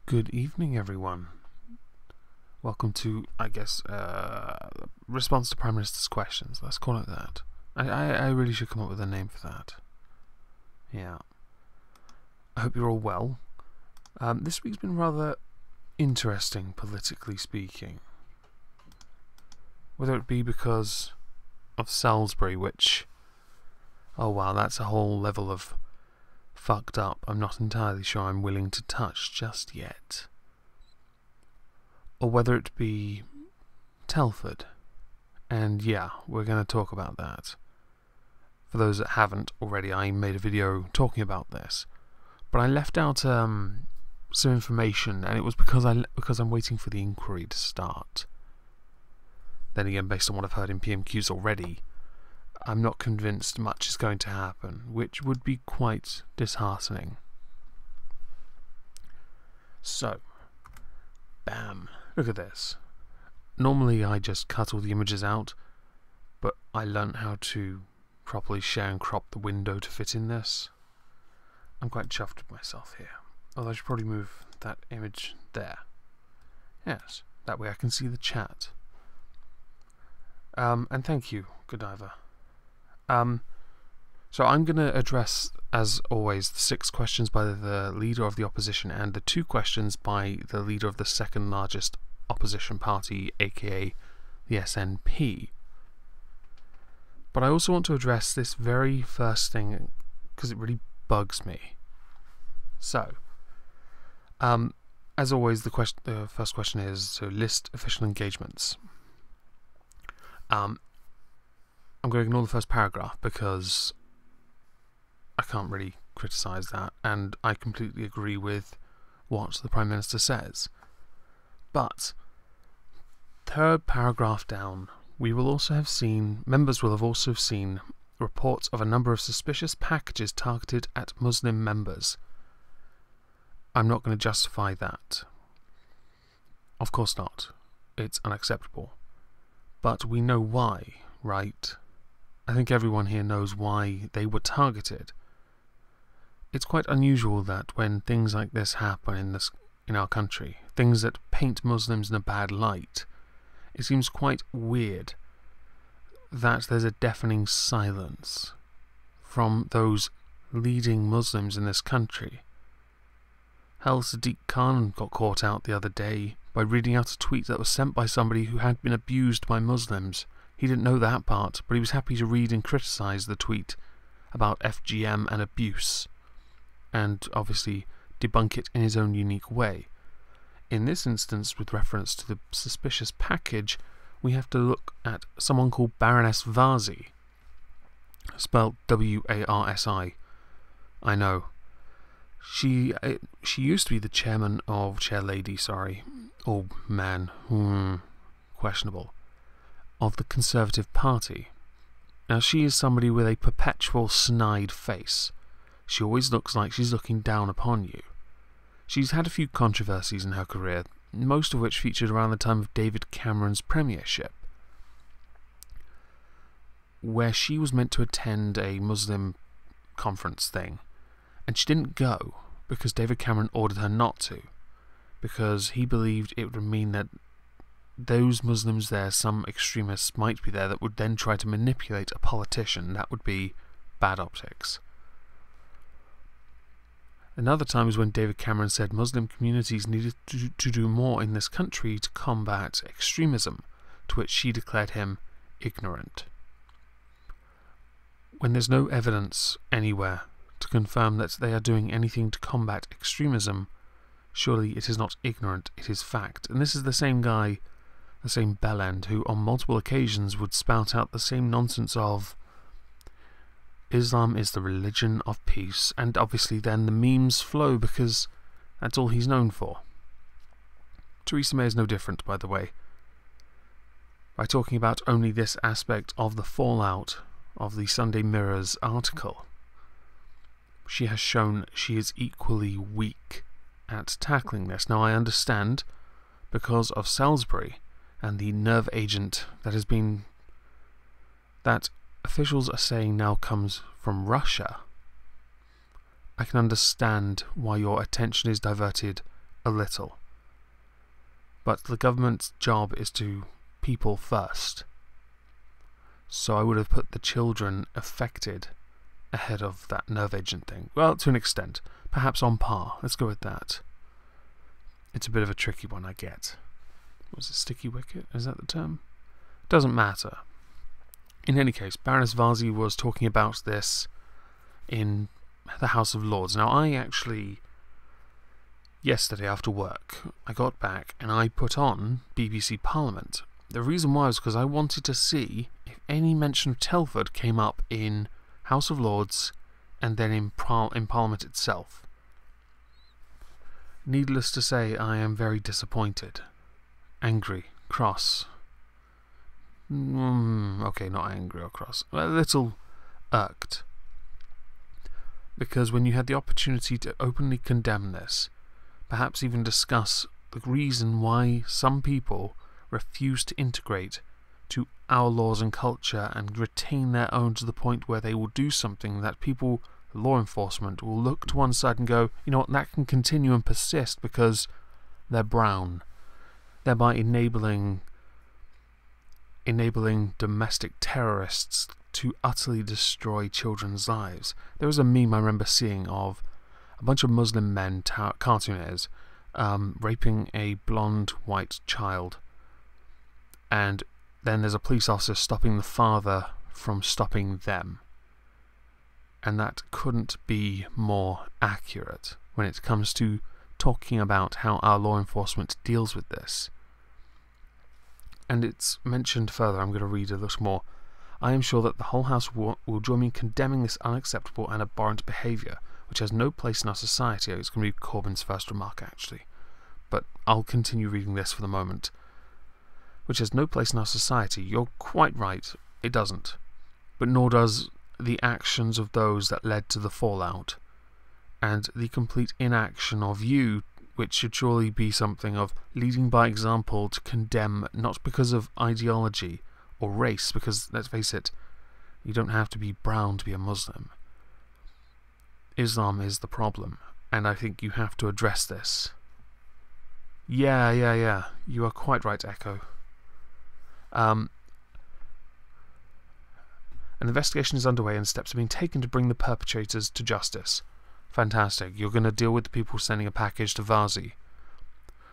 Good evening, everyone. Welcome to, I guess, response to Prime Minister's questions. Let's call it that. I really should come up with a name for that. Yeah. I hope you're all well. This week's been rather interesting, politically speaking. Whether it be because of Salisbury, which, oh wow, that's a whole level of fucked up I'm not entirely sure I'm willing to touch just yet. Or whether it be Telford. And yeah, we're going to talk about that. For those that haven't already, I made a video talking about this. But I left out some information, and it was because I'm waiting for the inquiry to start. Then again, based on what I've heard in PMQs already, I'm not convinced much is going to happen, which would be quite disheartening. So, bam. Look at this. Normally I just cut all the images out, but I learnt how to properly share and crop the window to fit in this. I'm quite chuffed with myself here. Although I should probably move that image there. Yes, that way I can see the chat. And thank you, Godiva. So I'm going to address, as always, the 6 questions by the leader of the opposition and the 2 questions by the leader of the second largest opposition party, aka the SNP. But I also want to address this very first thing because it really bugs me. So, as always, the first question is to list official engagements. I'm going to ignore the first paragraph because I can't really criticise that, and I completely agree with what the Prime Minister says. But, third paragraph down, members will have also seen reports of a number of suspicious packages targeted at Muslim members. I'm not going to justify that. Of course not. It's unacceptable. But we know why, right? I think everyone here knows why they were targeted. It's quite unusual that when things like this happen in our country, things that paint Muslims in a bad light, it seems quite weird that there's a deafening silence from those leading Muslims in this country. Hell, Cthulhu-Kin got caught out the other day by reading out a tweet that was sent by somebody who had been abused by Muslims. He didn't know that part, but he was happy to read and criticise the tweet about FGM and abuse, and obviously debunk it in his own unique way. In this instance, with reference to the suspicious package, we have to look at someone called Baroness Varsi, spelled W-A-R-S-I. I know. She used to be the chairlady, or man, questionable, of the Conservative Party. Now she is somebody with a perpetual snide face. She always looks like she's looking down upon you. She's had a few controversies in her career, most of which featured around the time of David Cameron's premiership, where she was meant to attend a Muslim conference thing, and she didn't go because David Cameron ordered her not to, because he believed it would mean that those Muslims there, some extremists might be there that would then try to manipulate a politician. That would be bad optics. Another time was when David Cameron said Muslim communities needed to do more in this country to combat extremism, to which she declared him ignorant. When there's no evidence anywhere to confirm that they are doing anything to combat extremism, surely it is not ignorant, it is fact. And this is the same guy, the same bellend, who on multiple occasions would spout out the same nonsense of Islam is the religion of peace, and obviously then the memes flow because that's all he's known for. Theresa May is no different, by the way. By talking about only this aspect of the fallout of the Sunday Mirror's article, she has shown she is equally weak at tackling this. Now I understand, because of Salisbury and the nerve agent that officials are saying now comes from Russia, I can understand why your attention is diverted a little. But the government's job is to people first. So I would have put the children affected ahead of that nerve agent thing. Well, to an extent. Perhaps on par. Let's go with that. It's a bit of a tricky one, I get. Was it sticky wicket? Is that the term? Doesn't matter. In any case, Baroness Vasi was talking about this in the House of Lords. Now, I actually, yesterday after work, I got back and I put on BBC Parliament. The reason why was because I wanted to see if any mention of Telford came up in House of Lords and then in Parliament itself. Needless to say, I am very disappointed. Angry. Cross. Okay, not angry or cross. A little irked. Because when you had the opportunity to openly condemn this, perhaps even discuss the reason why some people refuse to integrate to our laws and culture and retain their own to the point where they will do something that people, law enforcement, will look to one side and go, you know what, that can continue and persist because they're brown, thereby enabling domestic terrorists to utterly destroy children's lives. There was a meme I remember seeing of a bunch of Muslim men, cartooners, raping a blonde white child, and then there's a police officer stopping the father from stopping them. And that couldn't be more accurate when it comes to talking about how our law enforcement deals with this. And it's mentioned further, I'm going to read a little more. I am sure that the whole House will join me in condemning this unacceptable and abhorrent behaviour, which has no place in our society. It's going to be Corbyn's first remark, actually. But I'll continue reading this for the moment. Which has no place in our society. You're quite right, it doesn't. But nor does the actions of those that led to the fallout, and the complete inaction of you, which should surely be something of leading by example to condemn, not because of ideology or race, because, let's face it, you don't have to be brown to be a Muslim. Islam is the problem, and I think you have to address this. Yeah, you are quite right, Echo. An investigation is underway and steps are being taken to bring the perpetrators to justice. Fantastic. You're going to deal with the people sending a package to Vasi.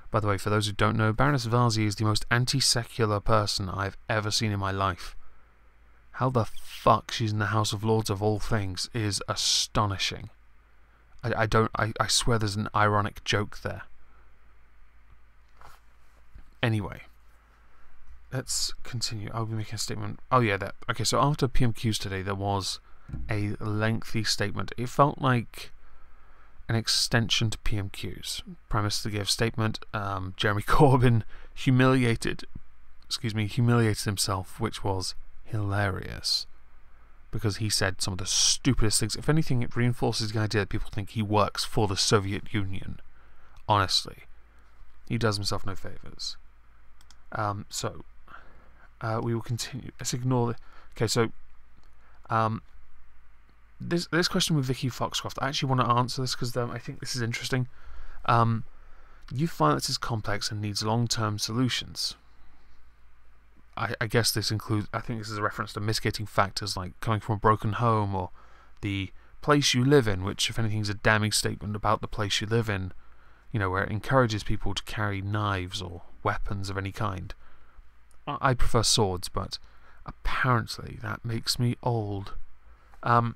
By the way, for those who don't know, Baroness Vasi is the most anti-secular person I've ever seen in my life. How the fuck she's in the House of Lords of all things is astonishing. I swear there's an ironic joke there. Anyway. Let's continue. I'll be making a statement. Oh yeah, that. Okay, so after PMQs today, there was a lengthy statement. It felt like an extension to PMQs. Prime Minister gave a statement. Jeremy Corbyn humiliated himself, which was hilarious. Because he said some of the stupidest things. If anything, it reinforces the idea that people think he works for the Soviet Union. Honestly. He does himself no favours. We will continue. Let's ignore the... Okay, so... This question with Vicky Foxcroft, I actually want to answer this because I think this is interesting. Youth violence is complex and needs long-term solutions. I guess this includes... I think this is a reference to mitigating factors like coming from a broken home or the place you live in, which, if anything, is a damning statement about the place you live in, you know, where it encourages people to carry knives or weapons of any kind. I prefer swords, but apparently that makes me old. But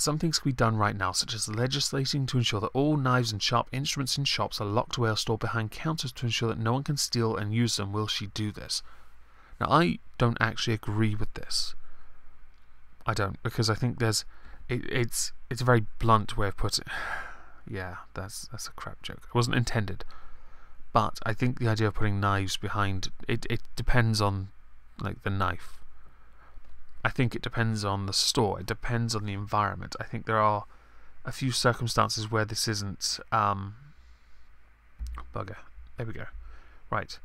some things can be done right now, such as legislating to ensure that all knives and sharp instruments in shops are locked away or stored behind counters to ensure that no one can steal and use them. Will she do this? Now, I don't actually agree with this. I don't, because I think there's... It's a very blunt way of putting it. Yeah, that's a crap joke. It wasn't intended. But I think the idea of putting knives behind... It depends on, like, the knife. I think it depends on the store. It depends on the environment. I think there are a few circumstances where this isn't... bugger. There we go. Right.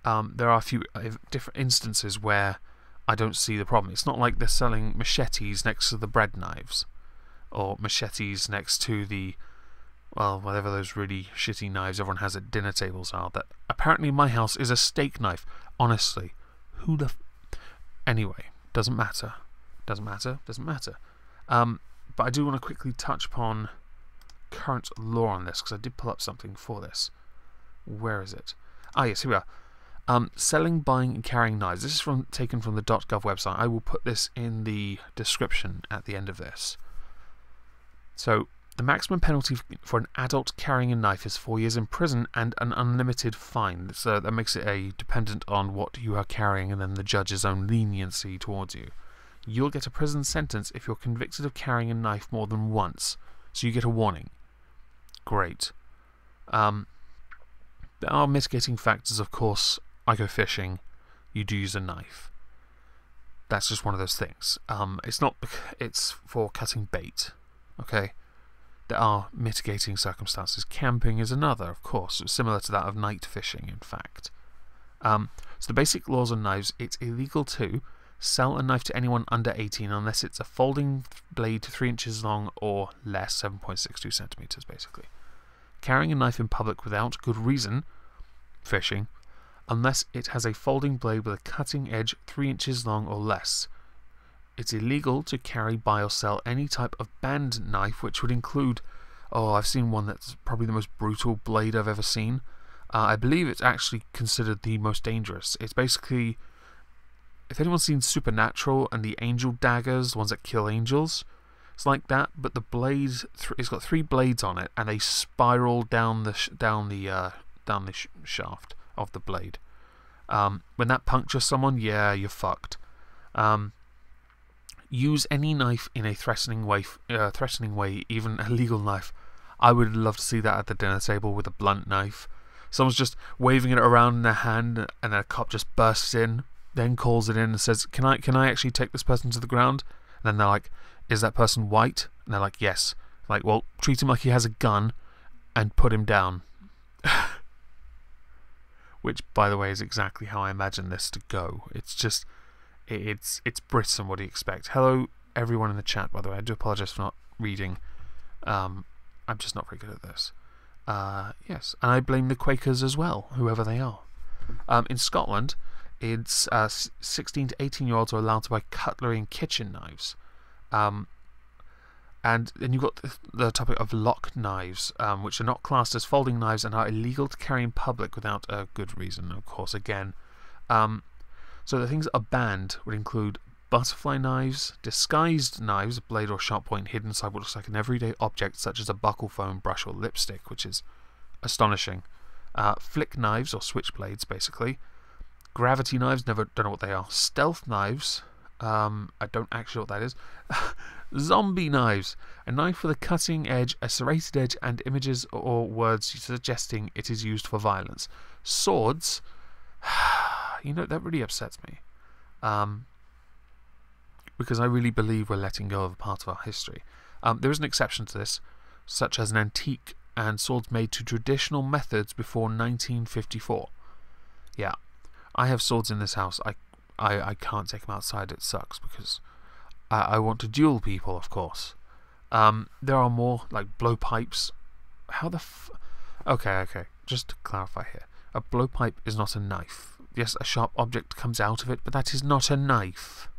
There are a few different instances where I don't see the problem. It's not like they're selling machetes next to the bread knives. Or machetes next to the... well, whatever those really shitty knives everyone has at dinner tables are, that apparently my house is a steak knife. Honestly, who the... Anyway, doesn't matter. Doesn't matter. But I do want to quickly touch upon current law on this, because I did pull up something for this. Where is it? Ah, yes, here we are. Selling, buying, and carrying knives. This is taken from the .gov website. I will put this in the description at the end of this. So, the maximum penalty for an adult carrying a knife is 4 years in prison and an unlimited fine. So that makes it dependent on what you are carrying and then the judge's own leniency towards you. You'll get a prison sentence if you're convicted of carrying a knife more than once. So you get a warning. Great. There are mitigating factors, of course. I go fishing. You do use a knife. That's just one of those things. It's for cutting bait. Okay? There are mitigating circumstances. Camping is another, of course, similar to that of night fishing, in fact. So the basic laws on knives: it's illegal to sell a knife to anyone under 18 unless it's a folding blade 3 inches long or less, 7.62 centimeters, basically. Carrying a knife in public without good reason, fishing, unless it has a folding blade with a cutting edge 3 inches long or less. It's illegal to carry, buy, or sell any type of banned knife, which would include... Oh, I've seen one that's probably the most brutal blade I've ever seen. I believe it's actually considered the most dangerous. It's basically... If anyone's seen Supernatural and the angel daggers, the ones that kill angels, it's like that, but the blade... It's got 3 blades on it, and they spiral down the shaft of the blade. When that punctures someone, yeah, you're fucked. Use any knife in a threatening way, even a legal knife. I would love to see that at the dinner table with a blunt knife. Someone's just waving it around in their hand, and then a cop just bursts in, then calls it in and says, "Can I actually take this person to the ground?" And then they're like, "Is that person white?" And they're like, "Yes." Like, well, treat him like he has a gun, and put him down. Which, by the way, is exactly how I imagine this to go. It's just... It's Britain, what do you expect? Hello, everyone in the chat, by the way. I do apologise for not reading. I'm just not very good at this. Yes, and I blame the Quakers as well, whoever they are. In Scotland, it's 16 to 18-year-olds are allowed to buy cutlery and kitchen knives. And then you've got the topic of lock knives, which are not classed as folding knives and are illegal to carry in public without a good reason, of course, again. So the things that are banned would include butterfly knives, disguised knives, a blade or sharp point hidden inside what looks like an everyday object such as a buckle foam brush or lipstick, which is astonishing. Flick knives or switchblades, basically. Gravity knives, don't know what they are. Stealth knives, I don't actually know what that is. Zombie knives, a knife with a cutting edge, a serrated edge, and images or words suggesting it is used for violence. Swords... You know, that really upsets me. Because I really believe we're letting go of a part of our history. There is an exception to this, such as an antique and swords made to traditional methods before 1954. Yeah, I have swords in this house. I can't take them outside. It sucks because I want to duel people, of course. There are more, like blowpipes. How the Okay, just to clarify here. A blowpipe is not a knife. Yes, a sharp object comes out of it, but that is not a knife.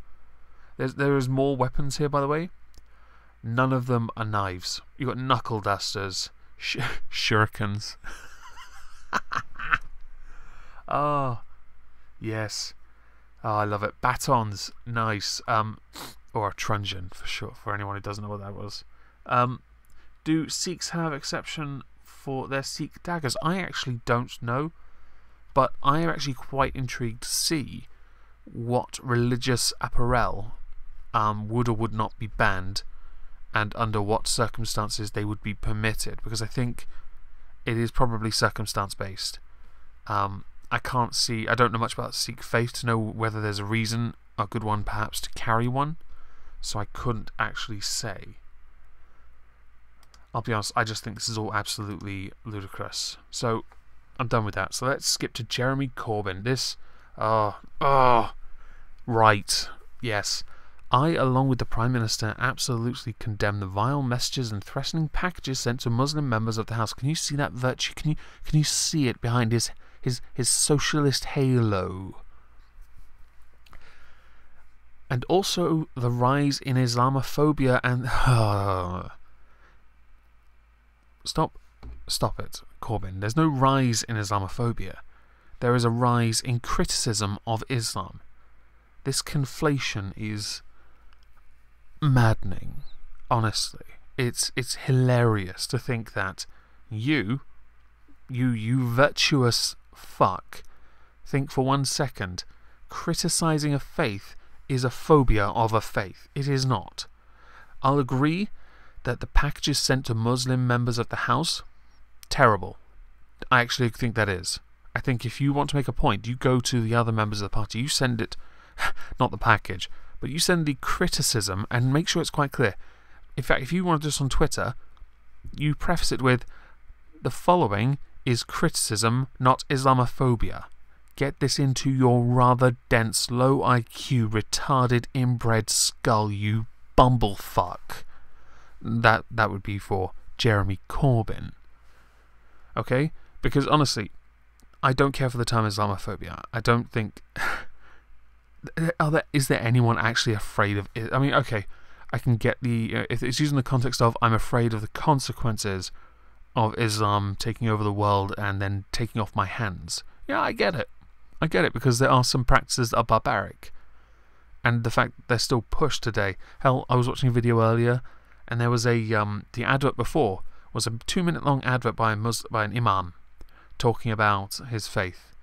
There is more weapons here, by the way. None of them are knives. You've got knuckle dusters, shurikens. Oh, yes. Oh, I love it. Batons, nice. Or a truncheon, for sure, for anyone who doesn't know what that was. Do Sikhs have exception for their Sikh daggers? I actually don't know. But I am actually quite intrigued to see what religious apparel would or would not be banned and under what circumstances they would be permitted, because I think it is probably circumstance based. I don't know much about Sikh faith to know whether there's a reason, a good one perhaps, to carry one, so I couldn't actually say. I'll be honest, I just think this is all absolutely ludicrous. So I'm done with that. So let's skip to Jeremy Corbyn. This... right. Yes. I, along with the Prime Minister, absolutely condemn the vile messages and threatening packages sent to Muslim members of the House. Can you see that virtue? Can you see it behind his socialist halo? And also the rise in Islamophobia and... Stop it, Corbyn. There's no rise in Islamophobia. There is a rise in criticism of Islam. This conflation is maddening, honestly. It's hilarious to think that you virtuous fuck, think for 1 second criticizing a faith is a phobia of a faith. It is not. I'll agree that the packages sent to Muslim members of the House, terrible. I actually think that is. I think if you want to make a point, you go to the other members of the party, you send it, not the package, but you send the criticism and make sure it's quite clear. In fact, if you want to do this on Twitter, you preface it with, the following is criticism, not Islamophobia. Get this into your rather dense, low IQ, retarded, inbred skull, you bumblefuck. That would be for Jeremy Corbyn. Okay? Because honestly, I don't care for the term Islamophobia. I don't think... Is there anyone actually afraid of it? I mean, okay, I can get the... if it's used in the context of, I'm afraid of the consequences of Islam taking over the world and then taking off my hands. Yeah, I get it. I get it, because there are some practices that are barbaric. And the fact that they're still pushed today. Hell, I was watching a video earlier, and there was the advert before was a 2-minute long advert by an imam talking about his faith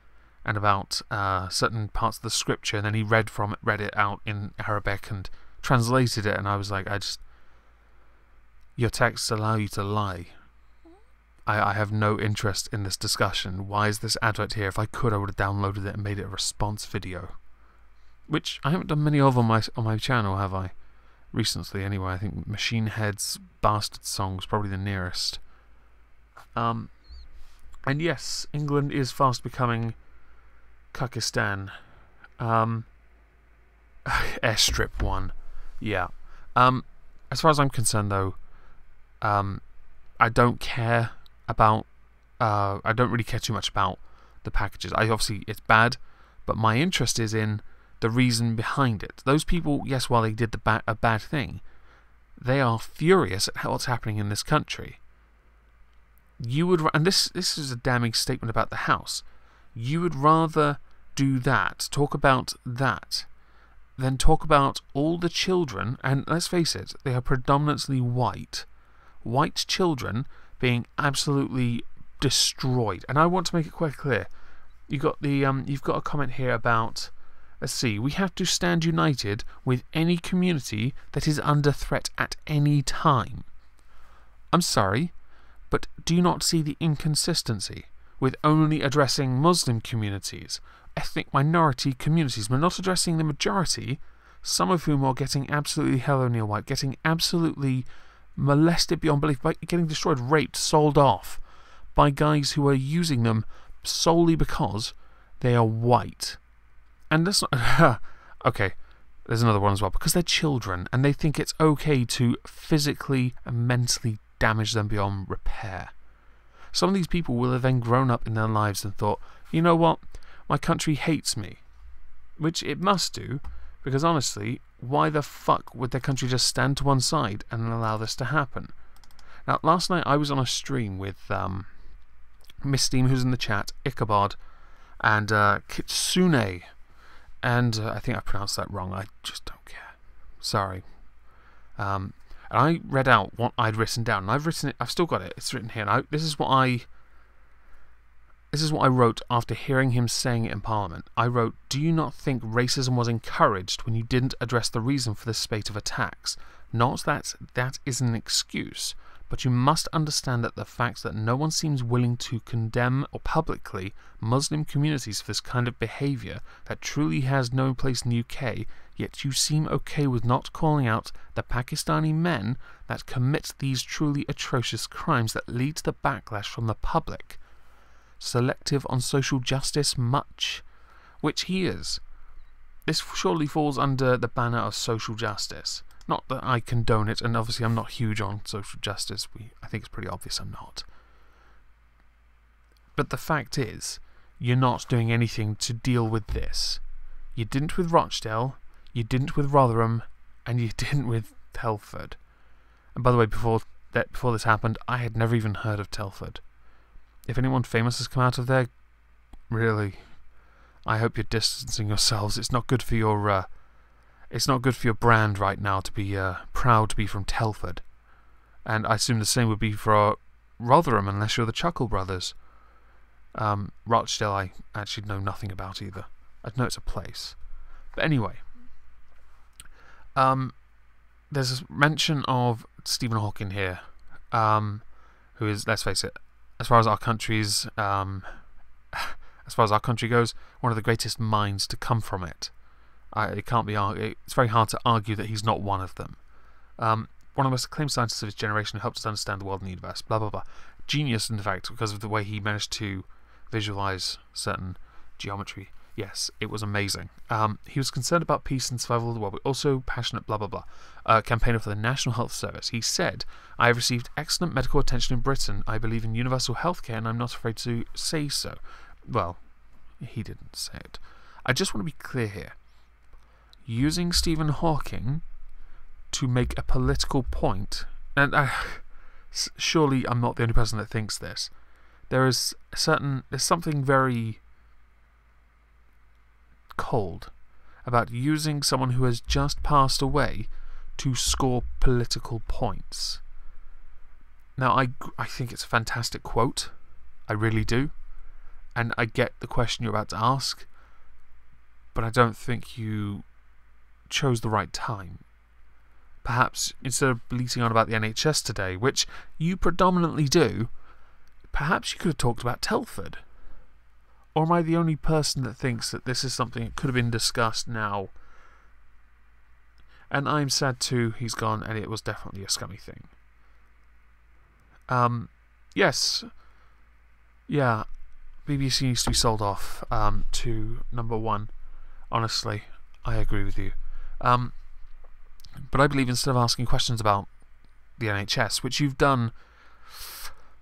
and about certain parts of the scripture, and then he read it out in Arabic and translated it, and I was like, your texts allow you to lie. I have no interest in this discussion. Why is this advert here? If I could, I would have downloaded it and made it a response video. Which I haven't done many of on my channel, have I? Recently, anyway. I think Machine Head's Bastard Song was probably the nearest. And yes, England is fast becoming Kakistan. Airstrip 1. Yeah. As far as I'm concerned, though, I don't care about... I don't really care too much about the packages. Obviously, it's bad, but my interest is in the reason behind it. Those people, yes, while they did a bad thing, they are furious at what's happening in this country. And this is a damning statement about the House. You would rather do that, talk about that, than talk about all the children, and let's face it, they are predominantly white children being absolutely destroyed. And I want to make it quite clear. You've got a comment here about, let's see, we have to stand united with any community that is under threat at any time. I'm sorry, but do you not see the inconsistency with only addressing Muslim communities, ethnic minority communities, but not addressing the majority, some of whom are getting absolutely hell or near white, getting absolutely molested beyond belief, by getting destroyed, raped, sold off by guys who are using them solely because they are white. And that's not... okay, there's another one as well. Because they're children, and they think it's okay to physically and mentally damage them beyond repair. Some of these people will have then grown up in their lives and thought, you know what, my country hates me. Which it must do, because honestly, why the fuck would their country just stand to one side and allow this to happen? Now, last night I was on a stream with Miss Steam, who's in the chat, Ichabod, and Kitsune. And I think I pronounced that wrong. I just don't care. Sorry. And I read out what I'd written down, and I've written it. I've still got it. It's written here. And this is what I wrote after hearing him saying it in Parliament. I wrote, "Do you not think racism was encouraged when you didn't address the reason for this spate of attacks? Not that that is an excuse, but you must understand that the fact that no one seems willing to condemn or publicly Muslim communities for this kind of behaviour that truly has no place in the UK, yet you seem okay with not calling out the Pakistani men that commit these truly atrocious crimes that lead to the backlash from the public. Selective on social justice much," which he is. this surely falls under the banner of social justice. Not that I condone it, and obviously I'm not huge on social justice. I think it's pretty obvious I'm not. But the fact is, you're not doing anything to deal with this. You didn't with Rochdale, you didn't with Rotherham, and you didn't with Telford. And by the way, before this happened, I had never even heard of Telford. If anyone famous has come out of there, really, I hope you're distancing yourselves. It's not good for your brand right now to be proud to be from Telford. And I assume the same would be for Rotherham, unless you're the Chuckle Brothers. Rochdale I actually know nothing about either. I know it's a place. But anyway, there's a mention of Stephen Hawking here, who is, let's face it, as far as our country goes, one of the greatest minds to come from it. It can't be argued. It's very hard to argue that he's not one of them. One of the most acclaimed scientists of his generation who helped us understand the world and the universe. Blah blah blah. Genius, in fact, because of the way he managed to visualize certain geometry. Yes, it was amazing. He was concerned about peace and survival of the world, but also passionate, blah, blah, blah. Campaigner for the National Health Service. He said, I have received excellent medical attention in Britain. I believe in universal healthcare, and I'm not afraid to say so. Well, he didn't say it. I just want to be clear here. Using Stephen Hawking to make a political point, and surely I'm not the only person that thinks this. There's something very cold about using someone who has just passed away to score political points. Now, I think it's a fantastic quote. I really do. And I get the question you're about to ask, but I don't think you chose the right time. Perhaps instead of bleating on about the NHS today, which you predominantly do, perhaps you could have talked about Telford. Or am I the only person that thinks that this is something that could have been discussed now? And I'm sad too, he's gone, and it was definitely a scummy thing. Yes. Yeah, BBC needs to be sold off to number one. Honestly, I agree with you. But I believe instead of asking questions about the NHS, which you've done...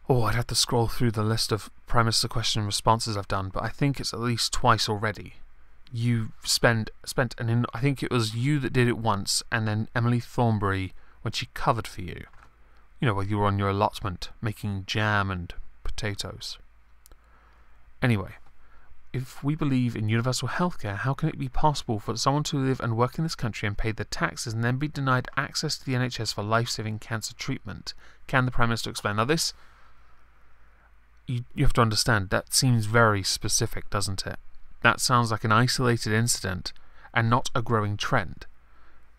Oh, I'd have to scroll through the list of Prime Minister question responses I've done, but I think it's at least twice already. You spent I think it was you that did it once, and then Emily Thornberry when she covered for you. You know, while you were on your allotment making jam and potatoes. Anyway, if we believe in universal healthcare, how can it be possible for someone to live and work in this country and pay the taxes and then be denied access to the NHS for life-saving cancer treatment? Can the Prime Minister explain? Now this... You have to understand, that seems very specific, doesn't it? That sounds like an isolated incident and not a growing trend.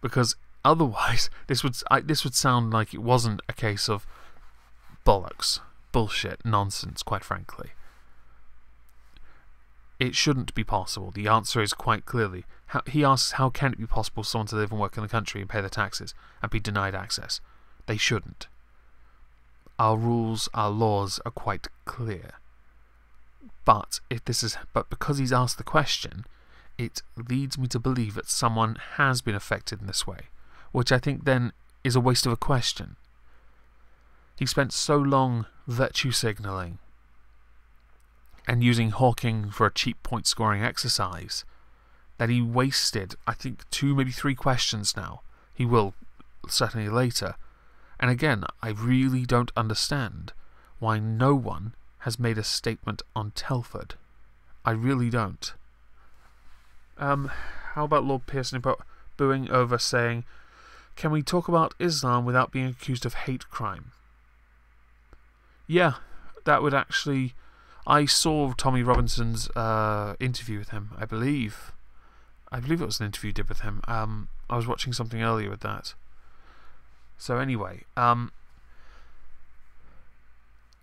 Because otherwise, this would sound like it wasn't a case of bollocks, bullshit, nonsense, quite frankly. It shouldn't be possible. The answer is quite clearly. He asks, how can it be possible for someone to live and work in the country and pay their taxes and be denied access? They shouldn't. Our rules, our laws are quite clear. But because he's asked the question, it leads me to believe that someone has been affected in this way, which I think then is a waste of a question. He spent so long virtue signalling and using Hawking for a cheap point scoring exercise that he wasted, I think, 2, maybe 3 questions now. He will certainly later. And again, I really don't understand why no one has made a statement on Telford. I really don't. How about Lord Pearson booing over saying, can we talk about Islam without being accused of hate crime? Yeah, that would actually... I saw Tommy Robinson's interview with him, I believe. I believe it was an interview you did with him. I was watching something earlier with that. So anyway, the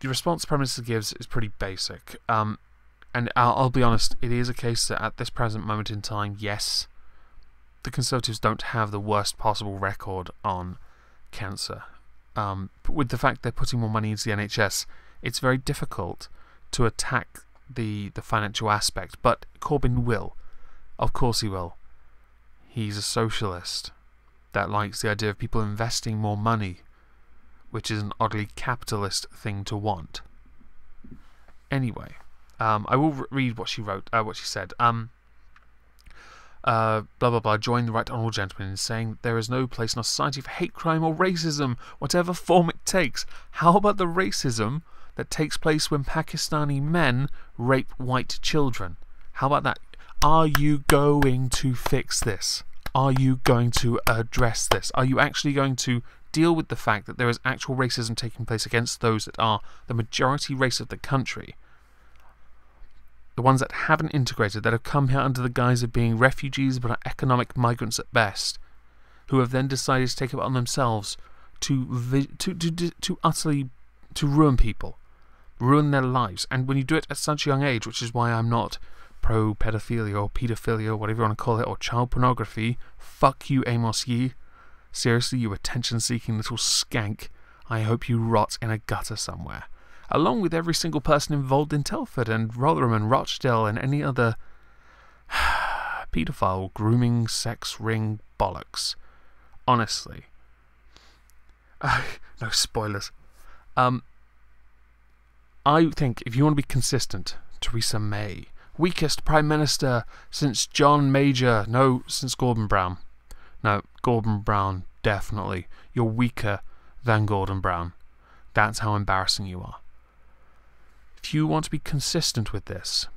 response Prime Minister gives is pretty basic. And I'll be honest, it is a case that at this present moment in time, yes, the Conservatives don't have the worst possible record on cancer. But with the fact they're putting more money into the NHS, it's very difficult to attack the financial aspect. But Corbyn will. Of course he will. He's a socialist that likes the idea of people investing more money, which is an oddly capitalist thing to want. Anyway, I will read what she wrote. What she said. Blah blah blah. Join the right honourable gentleman in saying that there is no place in our society for hate crime or racism, whatever form it takes. How about the racism that takes place when Pakistani men rape white children? How about that? Are you going to fix this? Are you going to address this? Are you actually going to deal with the fact that there is actual racism taking place against those that are the majority race of the country? The ones that haven't integrated, that have come here under the guise of being refugees but are economic migrants at best, who have then decided to take it on themselves to utterly ruin people, ruin their lives. And when you do it at such a young age, which is why I'm not pro-pedophilia or paedophilia or whatever you want to call it, or child pornography, fuck you, Amos Yee. Seriously, you attention-seeking little skank. I hope you rot in a gutter somewhere. Along with every single person involved in Telford and Rotherham and Rochdale and any other paedophile, grooming, sex ring bollocks. Honestly. No spoilers. I think if you want to be consistent, Theresa May. Weakest Prime Minister since John Major. No, since Gordon Brown. No, Gordon Brown, definitely. You're weaker than Gordon Brown. That's how embarrassing you are. If you want to be consistent with this,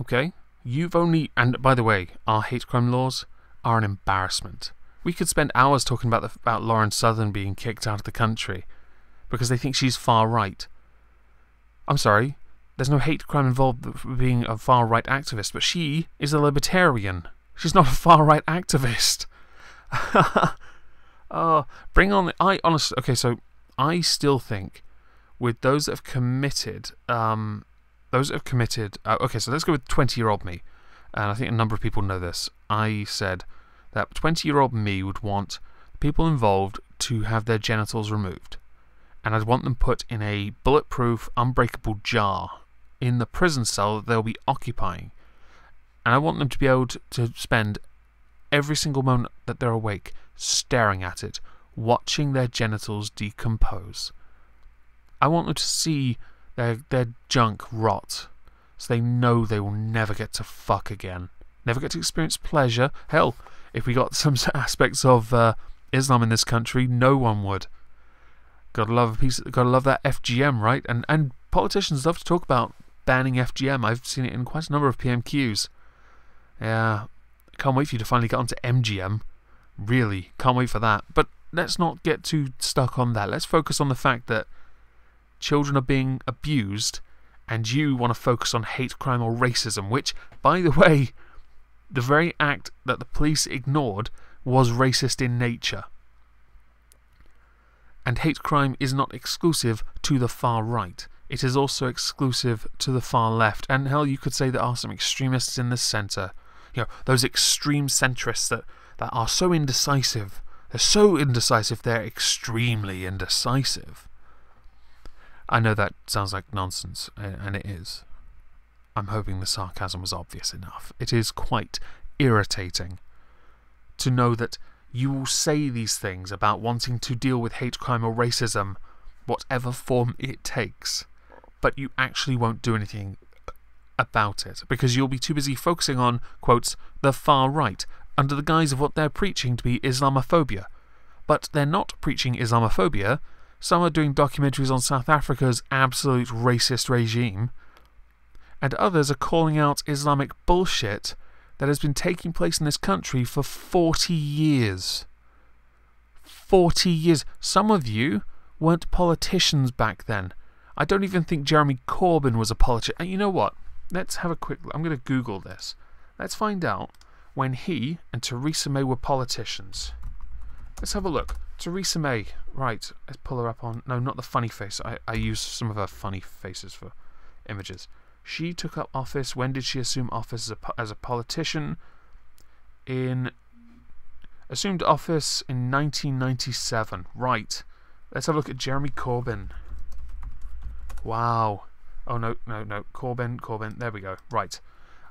okay, you've only... And by the way, our hate crime laws are an embarrassment. We could spend hours talking about Lauren Southern being kicked out of the country because they think she's far right. I'm sorry, there's no hate crime involved with being a far right activist, but she is a libertarian. She's not a far right activist. Bring on the... I honestly... Okay, so I still think with those that have committed... okay, so let's go with 20-year-old me. And I think a number of people know this. I said that 20-year-old me would want people involved to have their genitals removed. And I'd want them put in a bulletproof, unbreakable jar in the prison cell that they'll be occupying. And I want them to be able to spend every single moment that they're awake staring at it, watching their genitals decompose. I want them to see their junk rot, so they know they will never get to fuck again. Never get to experience pleasure. Hell, if we got some aspects of Islam in this country, no one would. Gotta love that FGM, right? And politicians love to talk about banning FGM. I've seen it in quite a number of PMQs. Yeah, can't wait for you to finally get onto MGM. Really, can't wait for that. But let's not get too stuck on that. Let's focus on the fact that children are being abused, and you want to focus on hate crime or racism, which, by the way, the very act that the police ignored was racist in nature. And hate crime is not exclusive to the far right. It is also exclusive to the far left. And hell, you could say there are some extremists in the centre. You know, those extreme centrists that are so indecisive. They're so indecisive, they're extremely indecisive. I know that sounds like nonsense, and it is. I'm hoping the sarcasm was obvious enough. It is quite irritating to know that you will say these things about wanting to deal with hate crime or racism, whatever form it takes, but you actually won't do anything about it, because you'll be too busy focusing on, quotes, the far right, under the guise of what they're preaching to be Islamophobia. But they're not preaching Islamophobia. Some are doing documentaries on South Africa's absolute racist regime, and others are calling out Islamic bullshit that has been taking place in this country for 40 years. 40 years. Some of you weren't politicians back then. I don't even think Jeremy Corbyn was a politician. And you know what? Let's have a quick look. I'm going to Google this. Let's find out when he and Theresa May were politicians. Let's have a look. Theresa May. Right. Let's pull her up on... No, not the funny face. I use some of her funny faces for images. She took up office. When did she assume office as a politician? Assumed office in 1997. Right. Let's have a look at Jeremy Corbyn. Wow. Oh, no. Corbyn. There we go. Right.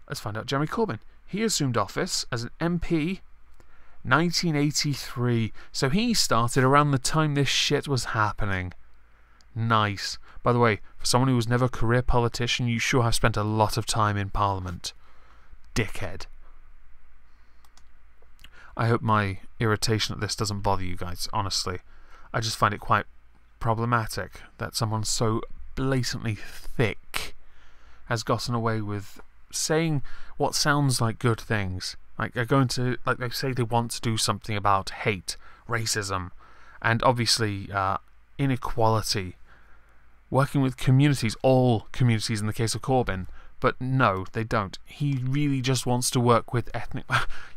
Let's find out. Jeremy Corbyn. He assumed office as an MP 1983. So he started around the time this shit was happening. Nice. By the way, for someone who was never a career politician, you sure have spent a lot of time in Parliament. Dickhead. I hope my irritation at this doesn't bother you guys, honestly. I just find it quite problematic that someone so blatantly thick has gotten away with saying what sounds like good things. Like they're going to, like they say they want to do something about hate, racism, and obviously inequality. Working with communities, all communities in the case of Corbyn, but no, they don't. He really just wants to work with ethnic...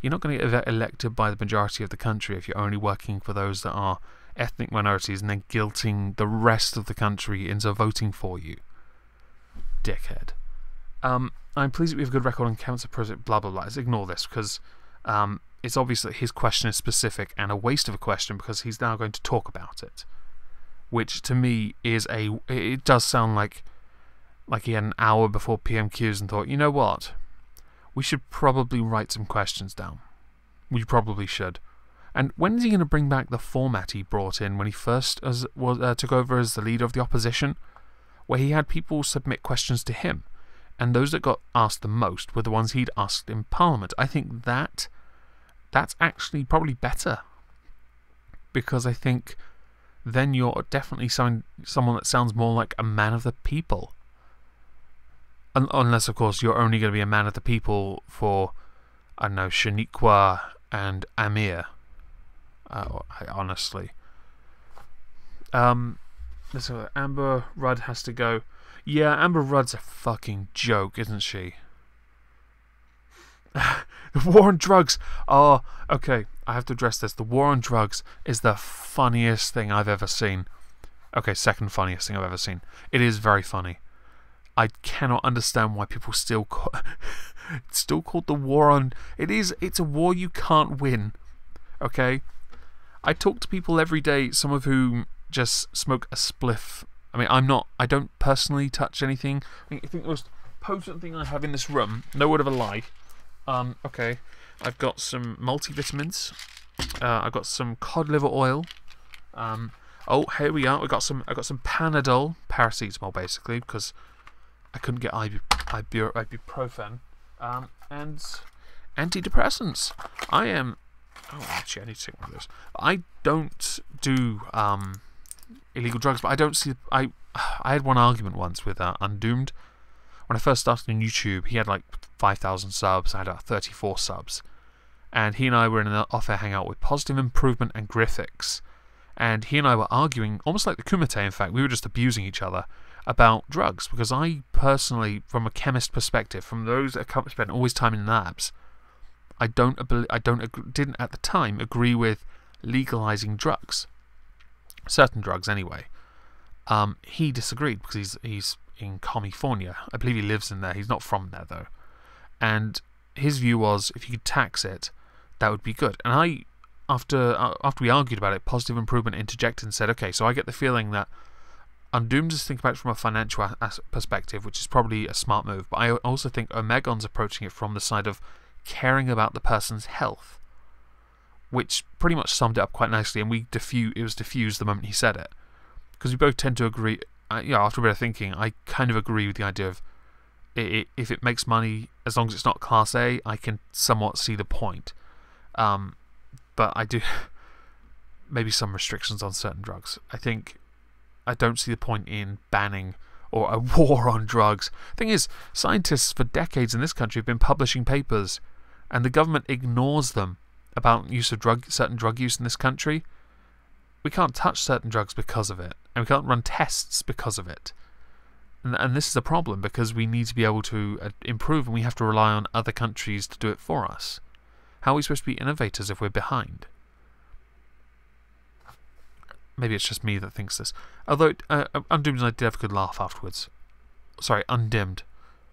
You're not going to get elected by the majority of the country if you're only working for those that are ethnic minorities and then guilting the rest of the country into voting for you. Dickhead. I'm pleased that we have a good record on cancer project, blah blah blah. Let's ignore this because it's obvious that his question is specific and a waste of a question because he's now going to talk about it. Which to me is it does sound like he had an hour before PMQs and thought, you know what? We should probably write some questions down. We probably should. And when is he going to bring back the format he brought in when he first took over as the leader of the opposition? Where he had people submit questions to him. And those that got asked the most were the ones he'd asked in Parliament. I think that's actually probably better. Because I think then you're definitely someone that sounds more like a man of the people. Unless, of course, you're only going to be a man of the people for, I don't know, Shaniqua and Amir. Honestly. So Amber Rudd has to go. Yeah, Amber Rudd's a fucking joke, isn't she? The war on drugs. Oh, okay. I have to address this. The war on drugs is the funniest thing I've ever seen. Okay, second funniest thing I've ever seen. It is very funny. I cannot understand why people still it's still called the war on... It's a war you can't win. Okay? I talk to people every day, some of whom just smoke a spliff. I mean, I don't personally touch anything. I think the most potent thing I have in this room, no word of a lie. Okay, I've got some multivitamins. I've got some cod liver oil. Oh, here we are. I got some Panadol, paracetamol basically, because I couldn't get ibuprofen. And antidepressants. I am... Oh, actually, I need to take one of those. I don't do illegal drugs, but I don't see... I had one argument once with Undoomed. When I first started on YouTube, he had like 5,000 subs. I had 34 subs. And he and I were in an off-air hangout with Positive Improvement and Griffix. And he and I were arguing, almost like the Kumite, in fact. We were just abusing each other about drugs. Because I personally, from a chemist perspective, from those that spend always time in labs, I didn't at the time agree with legalizing drugs. Certain drugs, anyway. He disagreed because he's in California. I believe he lives in there. He's not from there, though. And his view was, if you could tax it, that would be good. And I, after we argued about it, Positive Improvement interjected and said, okay, so I get the feeling that Undoomed is thinking about it from a financial perspective, which is probably a smart move. But I also think Omegon's approaching it from the side of caring about the person's health, which pretty much summed it up quite nicely. And it was diffused the moment he said it, because we both tend to agree. After a bit of thinking, I kind of agree with the idea of if it makes money, as long as it's not Class A, I can somewhat see the point. But I do maybe some restrictions on certain drugs. I don't see the point in banning or a war on drugs. Thing is, scientists for decades in this country have been publishing papers, and the government ignores them about use of certain drug use in this country. We can't touch certain drugs because of it, and we can't run tests because of it. And this is a problem, because we need to be able to improve, and we have to rely on other countries to do it for us. How are we supposed to be innovators if we're behind? Maybe it's just me that thinks this. Although, Undimmed and I did have a good laugh afterwards. Sorry, Undimmed.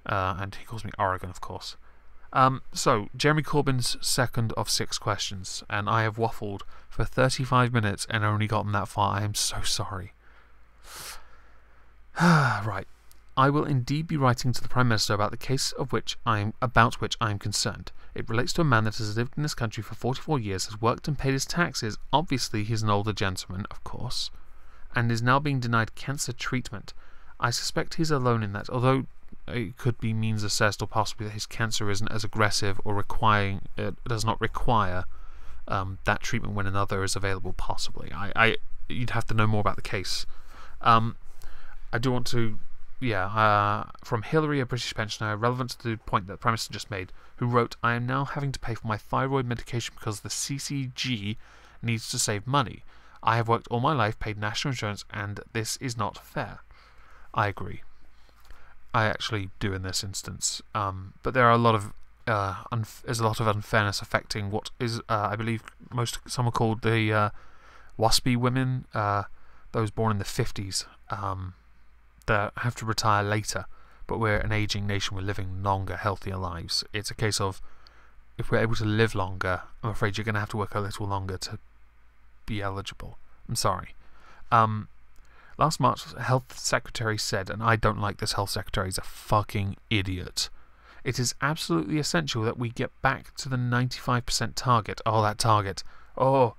And he calls me Oregon, of course. So, Jeremy Corbyn's second of 6 questions, and I have waffled for 35 minutes and only gotten that far. I am so sorry. Right. I will indeed be writing to the Prime Minister about the case about which I am concerned. It relates to a man that has lived in this country for 44 years, has worked and paid his taxes. Obviously, he's an older gentleman, of course, and is now being denied cancer treatment. I suspect he's alone in that, although it could be means assessed or possibly that his cancer isn't as aggressive or does not require that treatment when another is available, possibly. You'd have to know more about the case. I do want to, from Hillary, a British pensioner, relevant to the point that the Prime Minister just made, who wrote, I am now having to pay for my thyroid medication because the CCG needs to save money. I have worked all my life, paid national insurance, and this is not fair. I agree. I actually do in this instance. But there are a lot of there's a lot of unfairness affecting what is, I believe, some are called the waspy women, those born in the 50s, that have to retire later. But we're an aging nation, we're living longer, healthier lives. It's a case of, if we're able to live longer, I'm afraid you're going to have to work a little longer to be eligible. I'm sorry. Last March, the Health Secretary said, and I don't like this Health Secretary, he's a fucking idiot. It is absolutely essential that we get back to the 95% target. Oh, that target. Oh.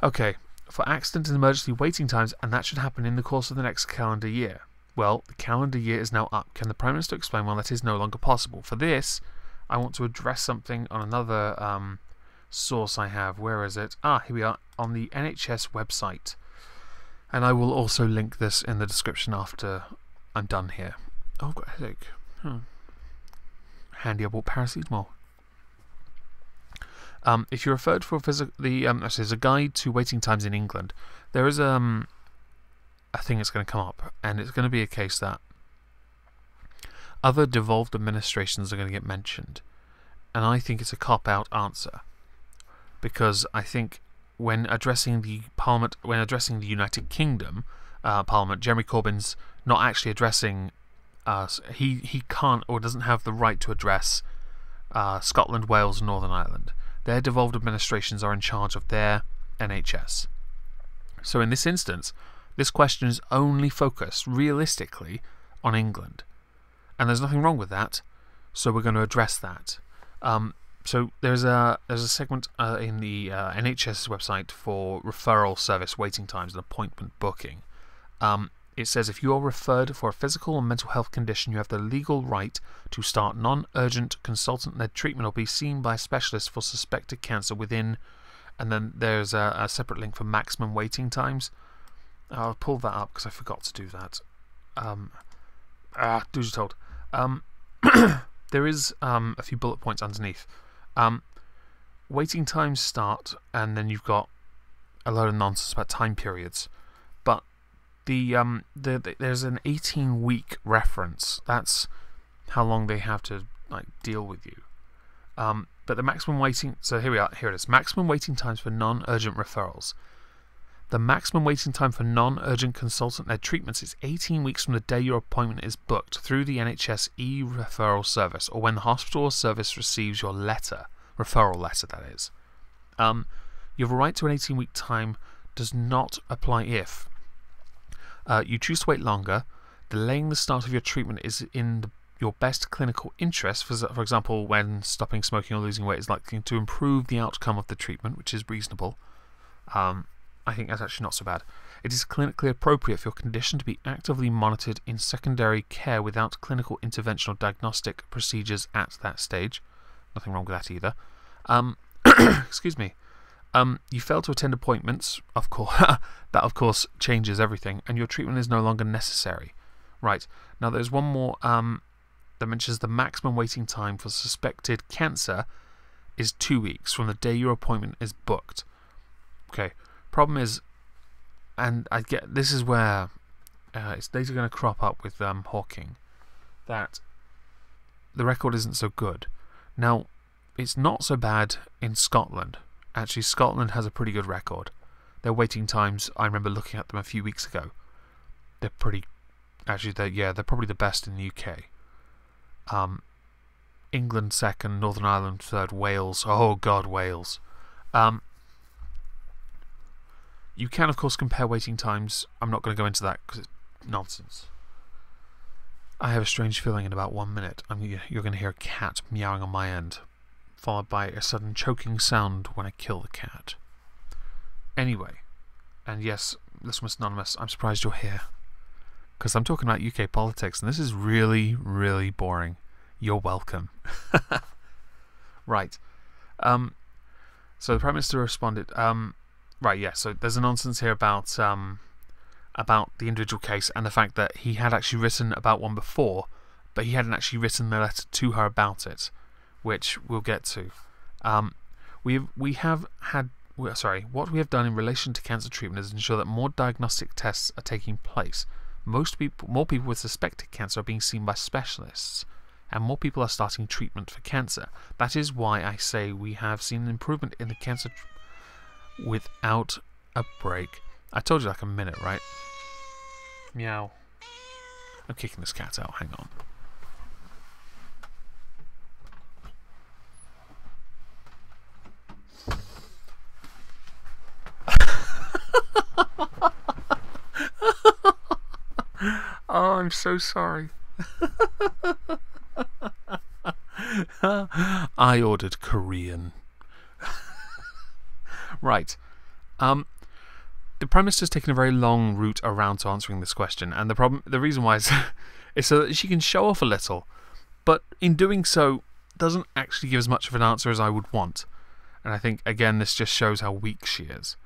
Okay, for accident and emergency waiting times, and that should happen in the course of the next calendar year. Well, the calendar year is now up. Can the Prime Minister explain why that is no longer possible? For this, I want to address something on another source I have. Where is it? Here we are, on the NHS website. And I will also link this in the description after I'm done here. Oh, I've got a headache. Handy, I bought paracetamol. If you're referred for there's a guide to waiting times in England, there is a thing that's going to come up, and it's going to be a case that other devolved administrations are going to get mentioned, and I think it's a cop-out answer, because I think when addressing the Parliament, when addressing the United Kingdom Parliament, Jeremy Corbyn's not actually addressing he can't or doesn't have the right to address Scotland, Wales, and Northern Ireland. Their devolved administrations are in charge of their NHS. So in this instance, this question is only focused, realistically, on England. And there's nothing wrong with that, so we're going to address that. So there's a segment in the NHS website for referral service waiting times and appointment booking. It says if you are referred for a physical or mental health condition, you have the legal right to start non-urgent consultant-led treatment or be seen by a specialist for suspected cancer within, and then there's a separate link for maximum waiting times. I'll pull that up because I forgot to do that. Do as you're told. There is a few bullet points underneath. Waiting times start, and then you've got a load of nonsense about time periods. But there's an 18-week reference. That's how long they have to deal with you. But the maximum waiting. So here we are. Here it is. Maximum waiting times for non-urgent referrals. The maximum waiting time for non-urgent consultant-led treatments is 18 weeks from the day your appointment is booked through the NHS e-referral service, or when the hospital or service receives your letter, referral letter that is. You have a right to an 18-week time does not apply if you choose to wait longer, delaying the start of your treatment is in your best clinical interest, for example, when stopping smoking or losing weight is likely to improve the outcome of the treatment, which is reasonable. I think that's actually not so bad. It is clinically appropriate for your condition to be actively monitored in secondary care without clinical interventional diagnostic procedures at that stage. Nothing wrong with that either. Excuse me. You fail to attend appointments, of course. That, of course, changes everything, and your treatment is no longer necessary. Right. Now, there's one more that mentions the maximum waiting time for suspected cancer is 2 weeks from the day your appointment is booked. Okay. Problem is, and I get this is where it's later going to crop up with Hawking, that the record isn't so good. Now, it's not so bad in Scotland. Actually, Scotland has a pretty good record. Their waiting times, I remember looking at them a few weeks ago. They're pretty. Actually, they're probably the best in the UK. England second, Northern Ireland third, Wales. Oh God, Wales. You can, of course, compare waiting times. I'm not going to go into that because it's nonsense. I have a strange feeling in about 1 minute you're going to hear a cat meowing on my end, followed by a sudden choking sound when I kill the cat. Anyway, and yes, this was anonymous, I'm surprised you're here. Because I'm talking about UK politics, and this is really, really boring. You're welcome. Right. So the Prime Minister responded, right, yeah, so there's a nonsense here about the individual case and the fact that he had actually written about one before, but he hadn't actually written the letter to her about it, which we'll get to. What we have done in relation to cancer treatment is ensure that more diagnostic tests are taking place. More people with suspected cancer are being seen by specialists, and more people are starting treatment for cancer. That is why I say we have seen an improvement in the cancer without a break. I told you like a minute, right? Meow. I'm kicking this cat out, hang on. Oh, I'm so sorry. I ordered Korean. Right. The Prime Minister's taken a very long route around to answering this question, and the reason why is so that she can show off a little, but in doing so, doesn't actually give as much of an answer as I would want. And I think, again, this just shows how weak she is.